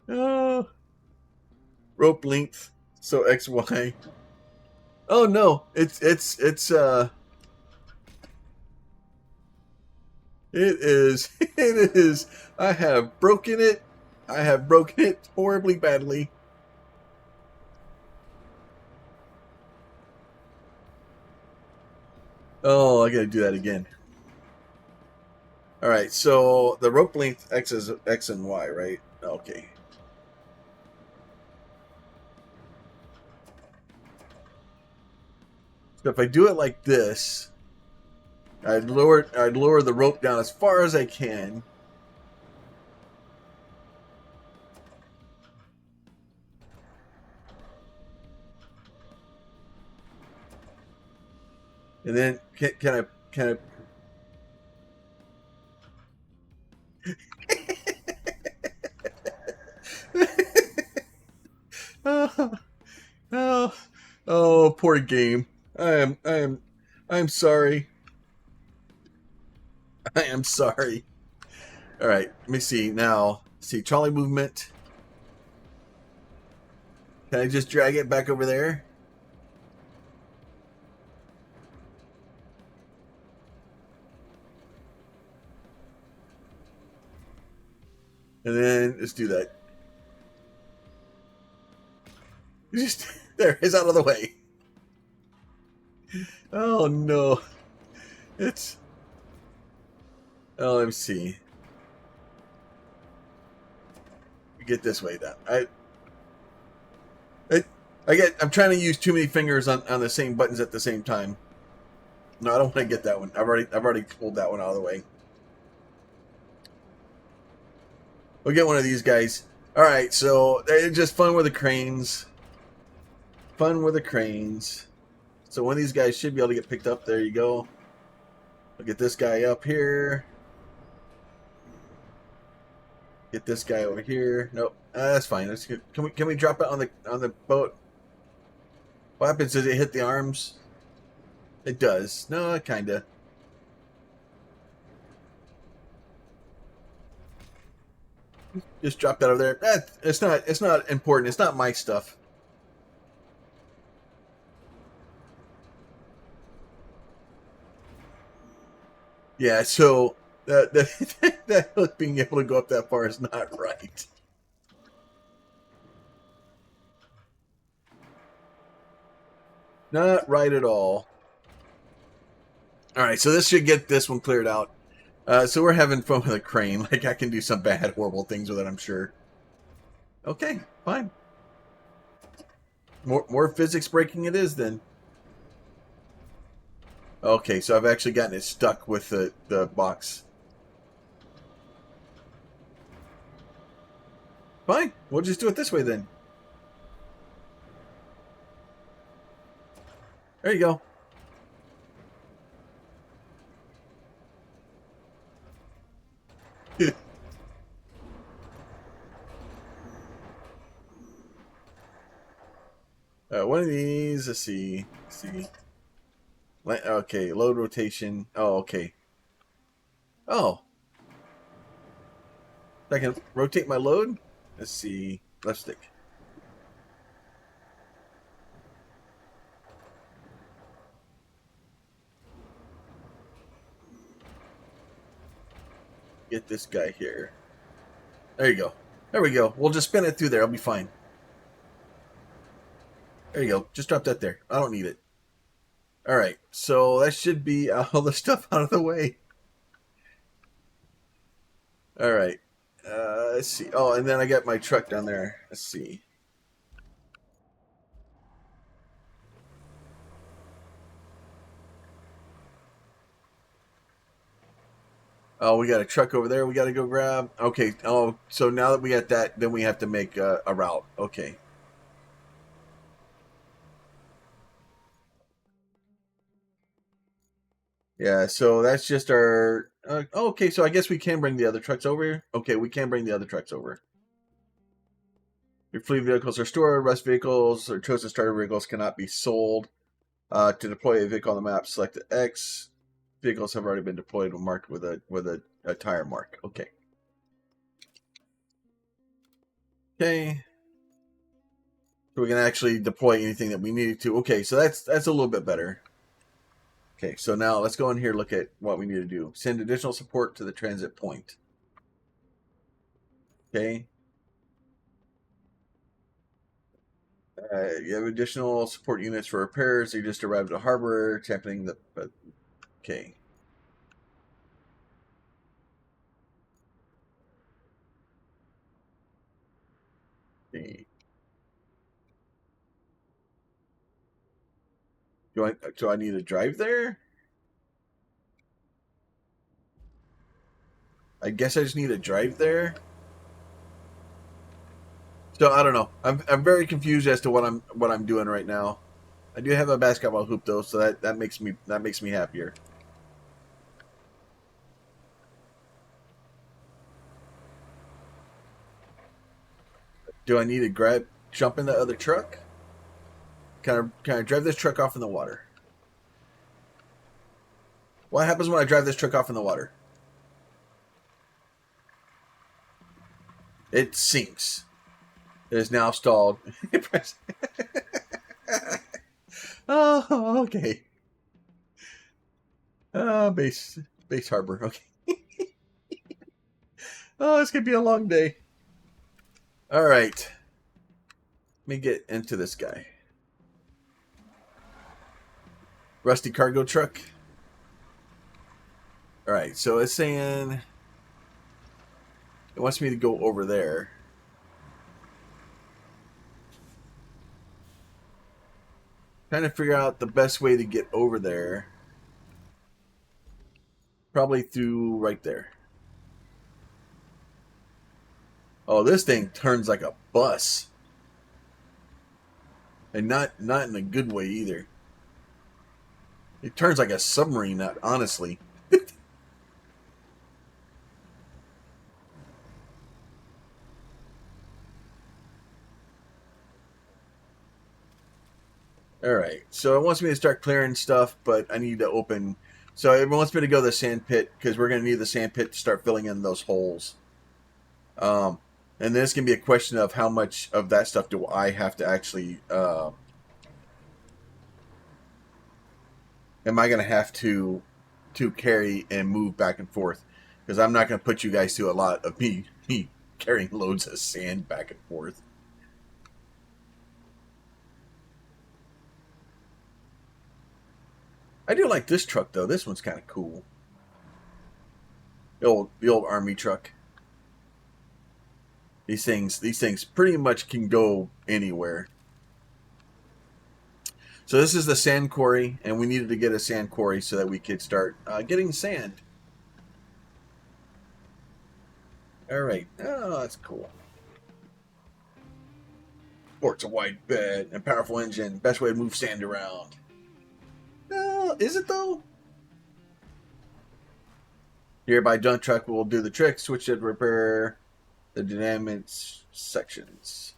Oh, rope length. So XY. Oh no, it is it is. I have broken it. I have broken it horribly badly. Oh, I gotta do that again. All right, so the rope length X is X and Y, right? Okay. So if I do it like this, I'd lower the rope down as far as I can. And then can I oh, oh, poor game. I am sorry. I am sorry. All right, let me see now. See trolley movement. Can I just drag it back over there? And then let's do that. Just there, it's out of the way. Oh no. It's let me see. Get this way down. I'm trying to use too many fingers on the same buttons at the same time. No, I don't want to get that one. I've already pulled that one out of the way. We'll get one of these guys. All right, so it's just fun with the cranes. Fun with the cranes. So one of these guys should be able to get picked up. There you go. I'll get this guy up here. Get this guy over here. Nope, that's fine. That's good. Can we drop it on the boat? What happens? Does it hit the arms? It does. No, kinda. Just drop that over there. It's not important. It's not my stuff. Yeah, so that hook being able to go up that far is not right. Not right at all. All right, so this should get this one cleared out. So we're having fun with a crane. Like, I can do some bad, horrible things with it, I'm sure. Okay, fine. More physics breaking it is then. Okay, so I've actually gotten it stuck with the box. Fine, we'll just do it this way then. There you go. One of these, let's see. Okay, load rotation. Oh, okay. Oh. I can rotate my load? Let's see. Left stick. Get this guy here. There you go. There we go. We'll just spin it through there. I'll be fine. There you go. Just drop that there. I don't need it. All right. So that should be all the stuff out of the way. All right. Let's see. Oh, and then I got my truck down there. Let's see. Oh, we got a truck over there we got to go grab. Okay. Oh, so now that we got that, then we have to make a route. Okay. Yeah, so that's just our... okay, so I guess we can bring the other trucks over. Okay, we can bring the other trucks over. Your fleet vehicles are stored. Rest vehicles or chosen starter vehicles cannot be sold. To deploy a vehicle on the map, select the X. Vehicles have already been deployed or marked with a tire mark. Okay. Okay. So we can actually deploy anything that we needed to. Okay, so that's a little bit better. Okay, so now let's go in here, look at what we need to do. Send additional support to the transit point. Okay. You have additional support units for repairs. They just arrived at the harbor, championing the... Okay. Okay. Do I need to drive there? I guess I just need to drive there. So I don't know. I'm very confused as to what I'm doing right now. I do have a basketball hoop though, so that makes me happier. Do I need to jump in the other truck? Can I drive this truck off in the water? What happens when I drive this truck off in the water? It sinks. It is now stalled. Oh, okay. Base harbor. Okay. Oh, it's gonna be a long day. All right. Let me get into this guy. Rusty cargo truck. All right, so it's saying it wants me to go over there. Trying to figure out the best way to get over there. Probably through right there. Oh, this thing turns like a bus. And not in a good way either. It turns like a submarine, honestly. Alright, so it wants me to start clearing stuff, but I need to open... So it wants me to go to the sand pit, because we're going to need the sand pit to start filling in those holes. And this can be a question of how much of that stuff do I have to actually... am I going to have to carry and move back and forth? Because I'm not going to put you guys through a lot of me carrying loads of sand back and forth. I do like this truck though. This one's kind of cool. The old army truck. These things pretty much can go anywhere. So this is the sand quarry, and we needed to get a sand quarry so that we could start getting sand. All right. Oh, that's cool. Sports a wide bed and powerful engine. Best way to move sand around. Is it though? Nearby dump truck will do the trick. Switch it, repair the dynamics sections.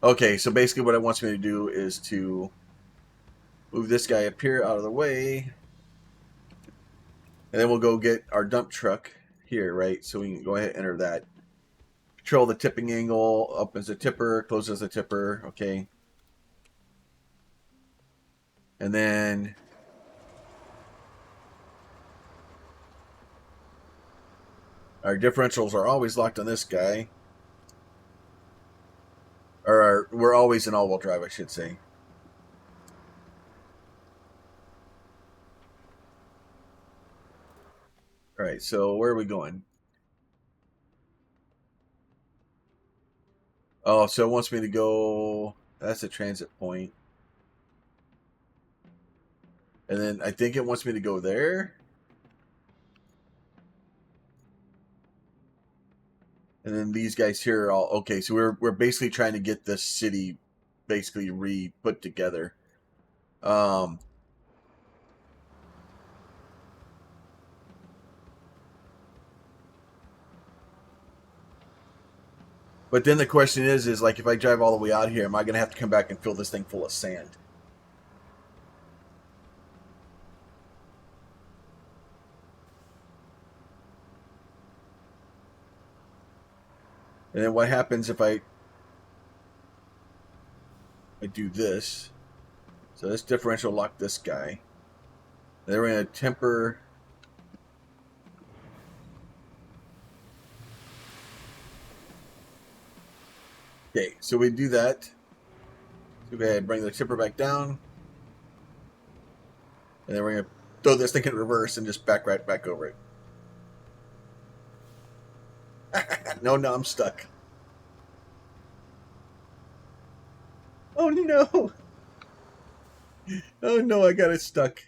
Okay, so basically what it wants me to do is to move this guy up here out of the way. And then we'll go get our dump truck here, right? So we can go ahead and enter that. Control the tipping angle. Opens the tipper, closes the tipper. Okay. And then our differentials are always locked on this guy. Or we're always in all-wheel drive, I should say. All right, so where are we going? Oh, so it wants me to go... That's a transit point. And then I think it wants me to go there. And then these guys here are all... Okay, so we're basically trying to get this city basically re-put together. But then the question is like, if I drive all the way out here, am I going to have to come back and fill this thing full of sand? And then what happens if I I do this. So this differential lock this guy. Then we're going to temper. Okay, so we do that. So go ahead and bring the temper back down. And then we're going to throw this thing in reverse and just back right back over it. No, now I'm stuck. Oh no! Oh no, I got it stuck.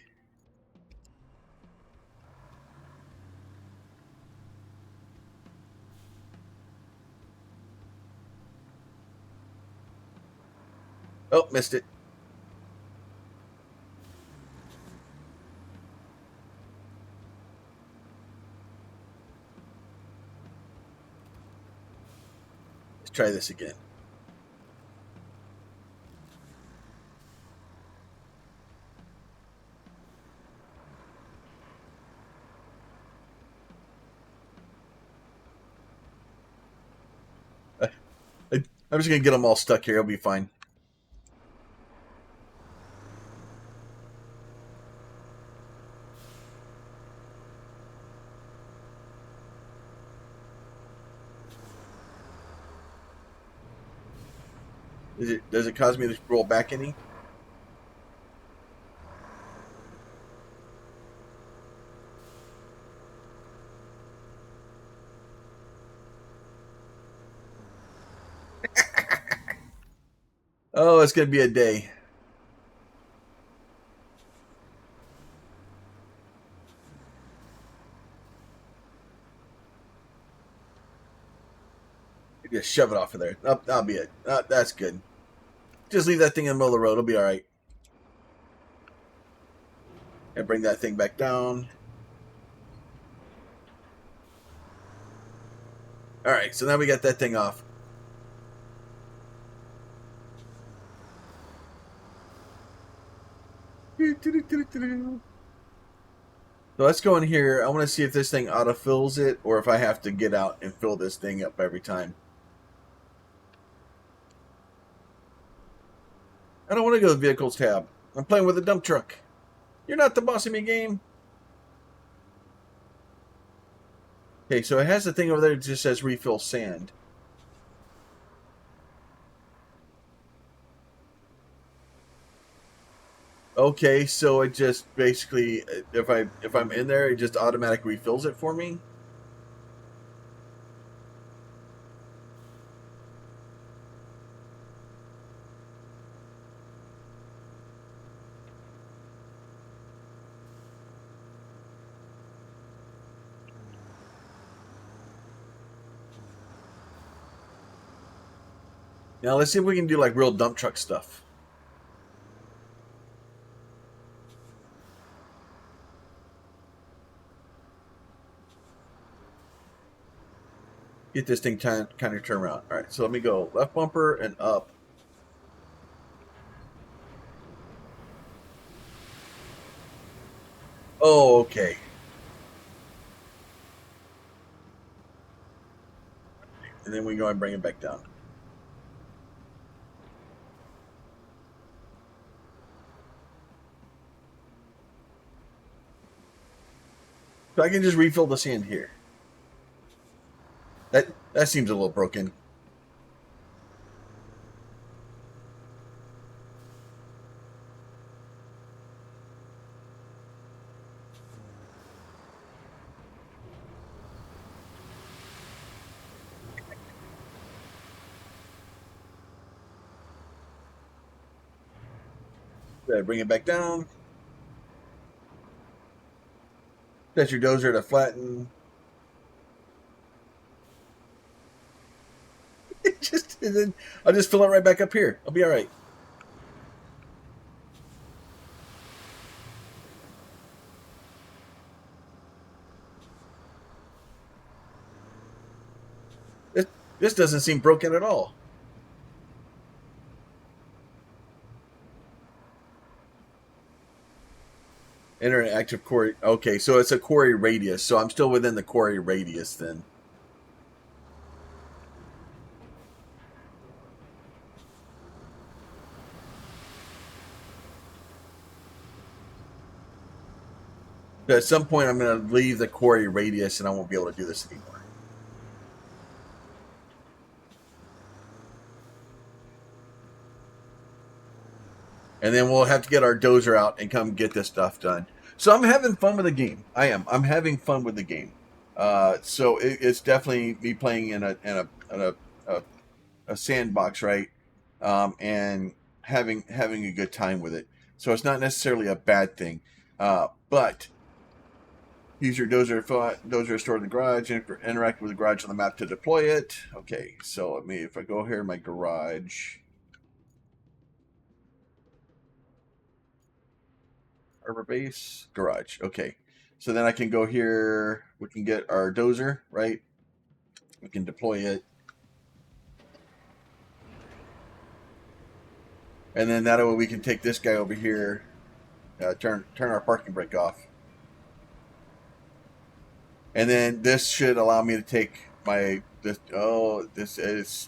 Oh, missed it. Let's try this again. I'm just going to get them all stuck here. I'll be fine. Does it cause me to roll back any? Oh, it's going to be a day. Just shove it off of there. Oh, that'll be it. That's good. Just leave that thing in the middle of the road. It'll be all right. And bring that thing back down. All right, so now we got that thing off. So let's go in here. I want to see if this thing autofills it or if I have to get out and fill this thing up every time. I don't want to go to the Vehicles tab. I'm playing with a dump truck. You're not the boss of me, game. Okay, so it has the thing over there that just says refill sand. Okay, so it just basically, if I'm in there, it just automatically refills it for me. Now let's see if we can do like real dump truck stuff. Get this thing kind of turn around. All right, so let me go left bumper and up. Oh, okay. And then we go and bring it back down. So I can just refill the sand here. That seems a little broken. Bring it back down. Set your dozer to flatten. And then I'll just fill it right back up here. I'll be all right. This doesn't seem broken at all. Enter an active quarry. Okay, so it's a quarry radius. So I'm still within the quarry radius then. But at some point, I'm going to leave the quarry radius, and I won't be able to do this anymore. And then we'll have to get our dozer out and come get this stuff done. So I'm having fun with the game. I am. I'm having fun with the game. So it's definitely me playing in a sandbox, right? And having a good time with it. So it's not necessarily a bad thing. But use your dozer stored in the garage. Interact with the garage on the map to deploy it. Okay, so let me, if I go here in my garage. Arbor base, garage. Okay. So then I can go here. We can get our dozer, right? We can deploy it. And then that way we can take this guy over here, turn our parking brake off. And then this should allow me to take this is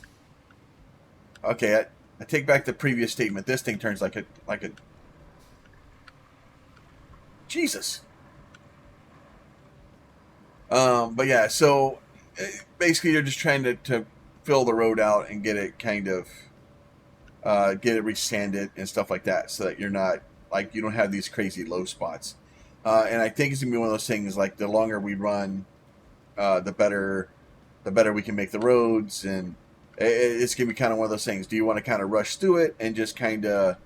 okay. I take back the previous statement. This thing turns like a Jesus. But yeah, so basically you're just trying to fill the road out and get it kind of get it resanded and stuff like that, so that you're not like you don't have these crazy low spots. And I think it's gonna be one of those things like the longer we run, the better we can make the roads, and it's gonna be kind of one of those things. Do you want to kind of rush through it and just kind of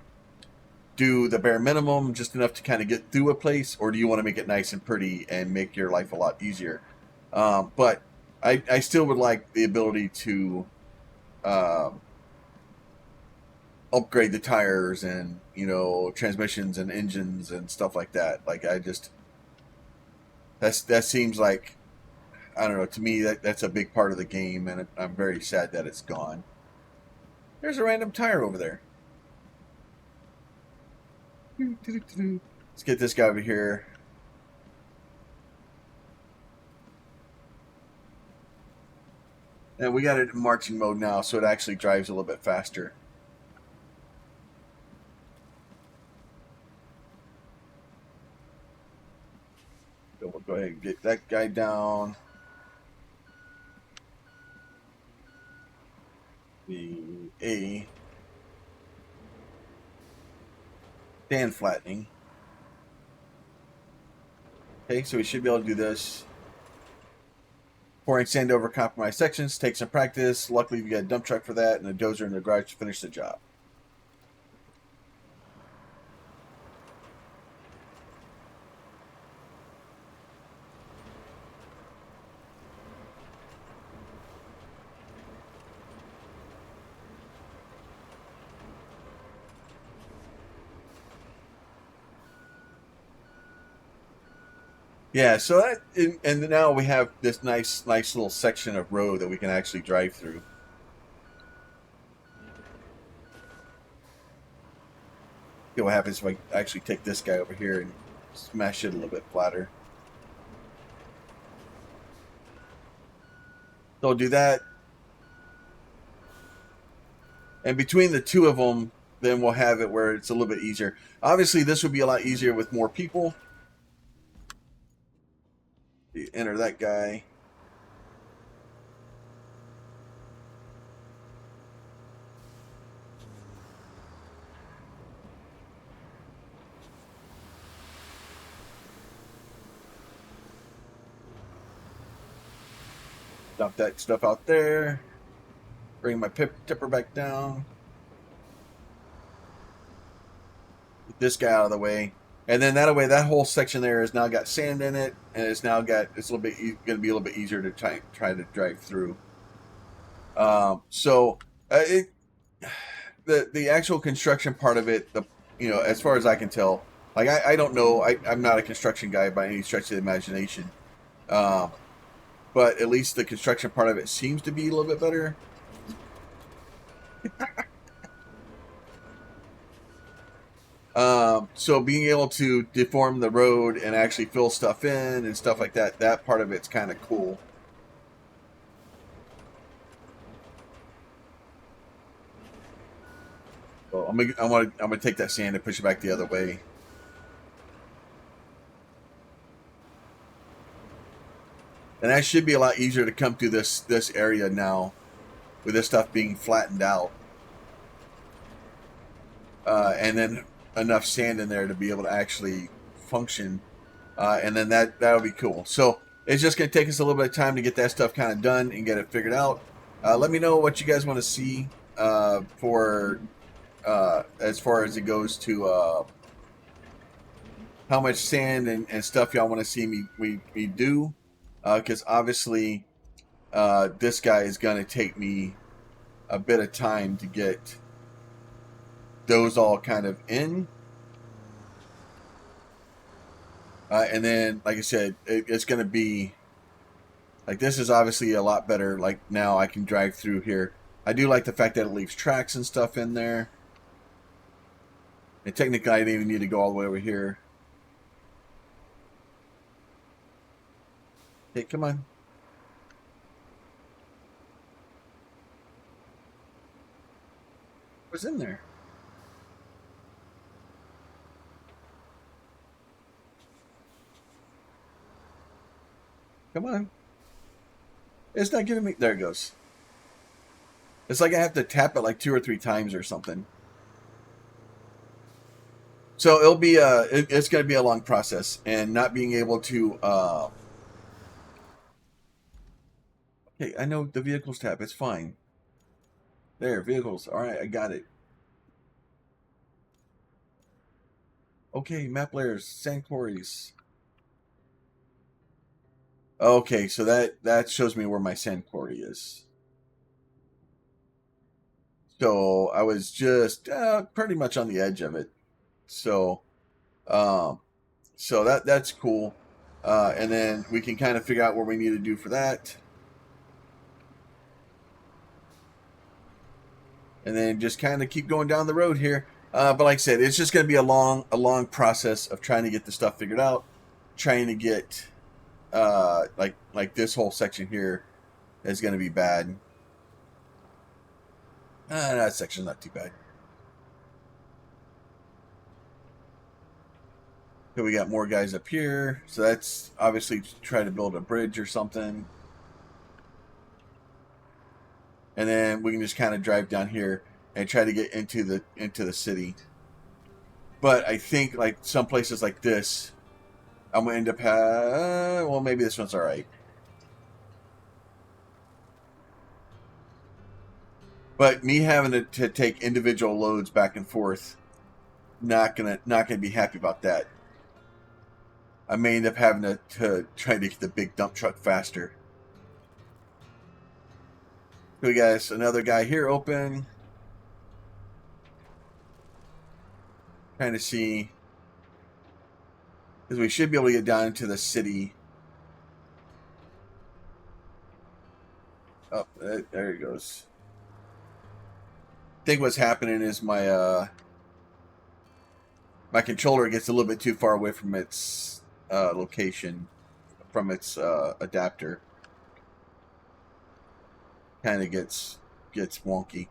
do the bare minimum, just enough to kind of get through a place, or do you want to make it nice and pretty and make your life a lot easier? But I still would like the ability to upgrade the tires and transmissions and engines and stuff like that. Like that seems like, I don't know, to me that's a big part of the game, and I'm very sad that it's gone. There's a random tire over there. Let's get this guy over here. And we got it in marching mode now, so it actually drives a little bit faster. So we'll go ahead and get that guy down. The A. Sand flattening. Okay, so we should be able to do this. Pouring sand over compromised sections takes some practice. Luckily, we got a dump truck for that and a dozer in the garage to finish the job. Yeah, so and now we have this nice little section of road that we can actually drive through. See what happens if I actually take this guy over here and smash it a little bit flatter. So I'll do that. And between the two of them, then we'll have it where it's a little bit easier. Obviously, this would be a lot easier with more people. You enter that guy. Dump that stuff out there. Bring my tipper back down. Get this guy out of the way. And then that way, that whole section there has now got sand in it, and it's now got, it's a little bit going to be a little bit easier to try to drive through. So the actual construction part of it, as far as I can tell, like I don't know, I'm not a construction guy by any stretch of the imagination, but at least the construction part of it seems to be a little bit better. So being able to deform the road and actually fill stuff in and stuff like that, that part of it's kind of cool. So I'm gonna take that sand and push it back the other way. And that should be a lot easier to come through this area now, with this stuff being flattened out. And then enough sand in there to be able to actually function. And then that'll be cool. So it's just going to take us a little bit of time to get that stuff kind of done and get it figured out. Let me know what you guys want to see for as far as it goes to how much sand and stuff y'all want to see me do. Because obviously this guy is going to take me a bit of time to get those all kind of in. And then, like I said, it's going to be like, this is obviously a lot better. Like, now I can drive through here. I do like the fact that it leaves tracks and stuff in there. And technically, I didn't even need to go all the way over here. Hey, come on. What's in there? Come on. It's not giving me... There it goes. It's like I have to tap it like 2 or 3 times or something. So it'll be it's going to be a long process, and not being able to okay, I know the vehicles tab, it's fine. There, vehicles. All right, I got it. Okay, map layers, sand quarries. Okay, so that shows me where my sand quarry is. So I was just pretty much on the edge of it. So, so that's cool. And then we can kind of figure out what we need to do for that. And then just kind of keep going down the road here. But like I said, it's just going to be a long process of trying to get the stuff figured out, trying to get like this whole section here is going to be bad. That section's not too bad. So we got more guys up here. So that's obviously to try to build a bridge or something. And then we can just kind of drive down here and try to get into the city. But I think like some places like this, I'm gonna end up well, maybe this one's all right. But me having to take individual loads back and forth, not gonna be happy about that. I may end up having to try to get the big dump truck faster. So we got another guy here open. Trying to see, because we should be able to get down into the city. Oh, there he goes. I think what's happening is my my controller gets a little bit too far away from its location, from its adapter. Kind of gets wonky.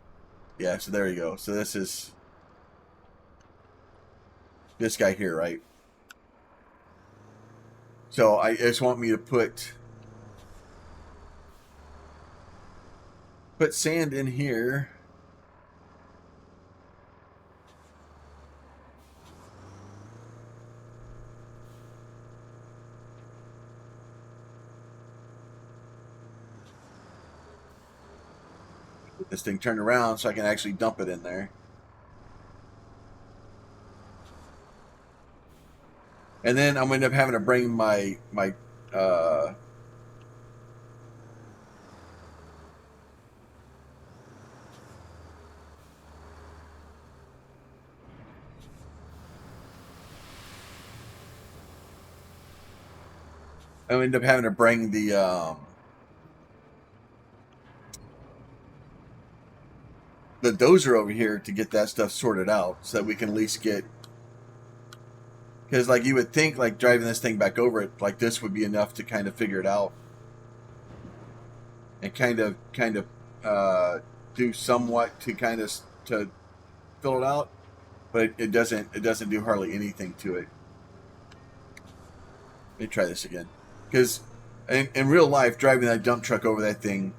Yeah, so there you go. So this is this guy here, right? So I just want me to put sand in here. Get this thing turned around so I can actually dump it in there. And then I'm going to end up having to bring my I end up having to bring the dozer over here to get that stuff sorted out so that we can at least get, because like you would think like driving this thing back over it like this would be enough to kind of figure it out and kind of do somewhat to kind of to fill it out, but it doesn't do hardly anything to it. Let me try this again, because in real life, driving that dump truck over that thing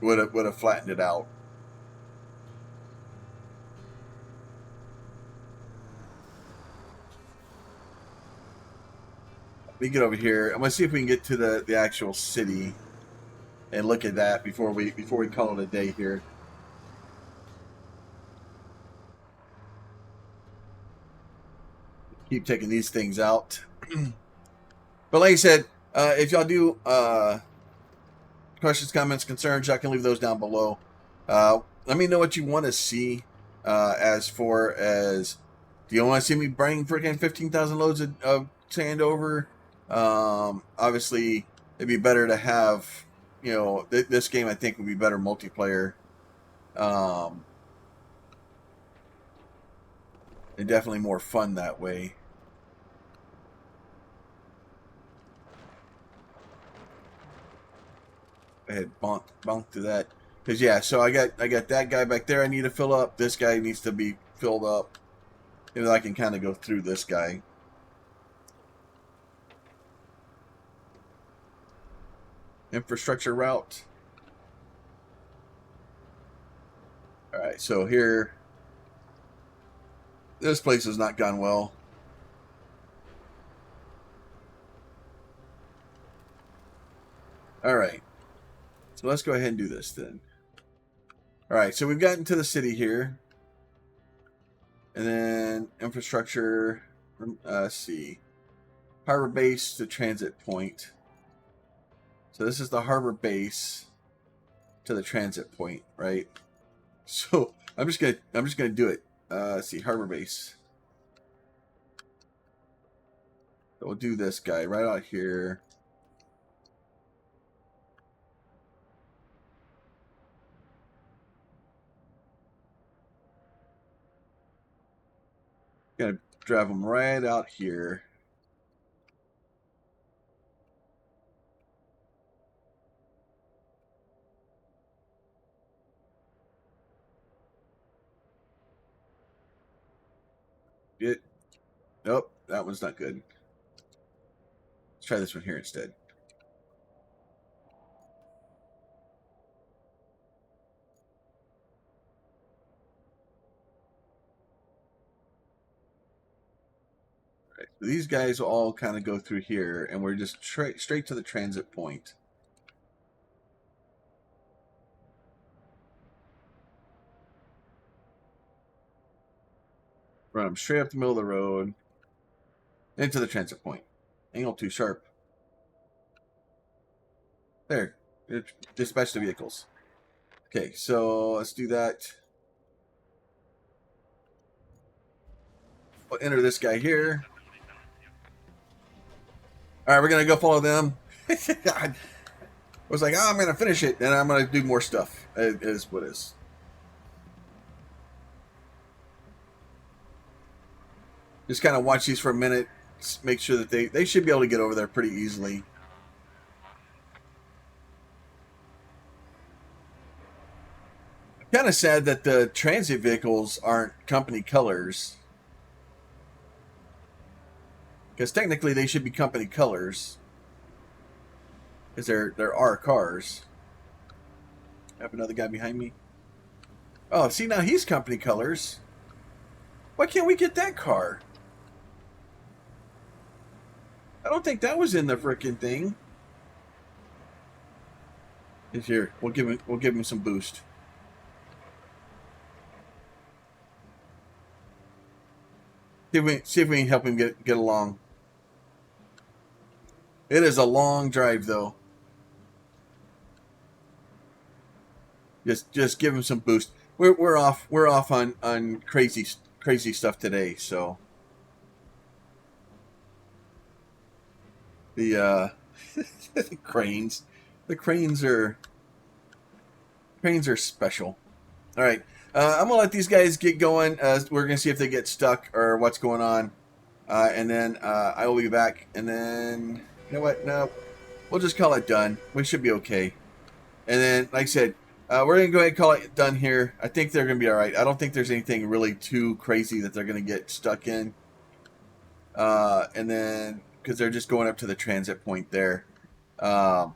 would have flattened it out. Let me get over here. I'm gonna see if we can get to the actual city and look at that before we call it a day here. Keep taking these things out. But like I said, if y'all do questions, comments, concerns, y'all can leave those down below. Let me know what you want to see as far as, do you want to see me bring freaking 15,000 loads of sand over? Obviously, it'd be better to have, you know, this game I think would be better multiplayer. And definitely more fun that way. Go ahead, bonk to that. Because yeah, so I got that guy back there I need to fill up. This guy needs to be filled up. And I can kind of go through this guy. Infrastructure route. Alright, so here, this place has not gone well. Alright, so let's go ahead and do this then. Alright, so we've gotten to the city here. And then infrastructure, let's see. Harbor base to transit point. So this is the harbor base to the transit point, right? So I'm just gonna do it. Let's see, harbor base. So we'll do this guy right out here. Gonna drive them right out here. Nope, that one's not good. Let's try this one here instead. All right, so these guys all kind of go through here, and we're just straight to the transit point. Run them straight up the middle of the road into the transit point. Angle too sharp. There. Dispatch the vehicles. Okay, so let's do that. We'll enter this guy here. All right, we're gonna go follow them. I was like, oh, I'm gonna finish it, and I'm gonna do more stuff. It is what it is. Just kind of watch these for a minute. Make sure that they should be able to get over there pretty easily. Kind of sad that the transit vehicles aren't company colors, because technically they should be company colors, because they're our cars. I have another guy behind me. Oh, see, now he's company colors. Why can't we get that car? I don't think that was in the frickin' thing. It's here. We'll give him some boost. See if we can help him get along. It is a long drive though. Just give him some boost. We're off on crazy stuff today, so the the cranes are special. All right, I'm gonna let these guys get going. We're gonna see if they get stuck or what's going on, and then I will be back. And then you know what? No, we'll just call it done. We should be okay. And then, like I said, we're gonna go ahead and call it done here. I think they're gonna be all right. I don't think there's anything really too crazy that they're gonna get stuck in. And then because they're just going up to the transit point there. I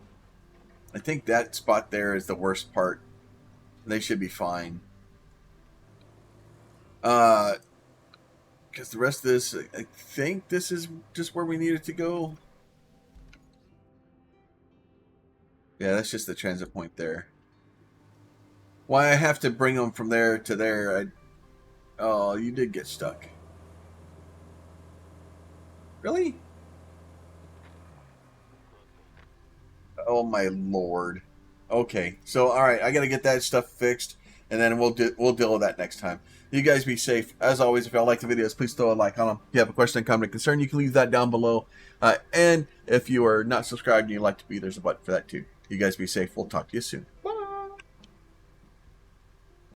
think that spot there is the worst part. They should be fine. Because the rest of this, I think this is just where we need it to go. Yeah, that's just the transit point there. Why I have to bring them from there to there? Oh, you did get stuck. Really? Oh my lord. Okay, so all right, I gotta get that stuff fixed, and then we'll deal with that next time. You guys be safe. As always, if y'all like the videos, please throw a like on them. If you have a question, comment, concern, you can leave that down below. And if you are not subscribed and you'd like to be, there's a button for that too. You guys be safe. We'll talk to you soon.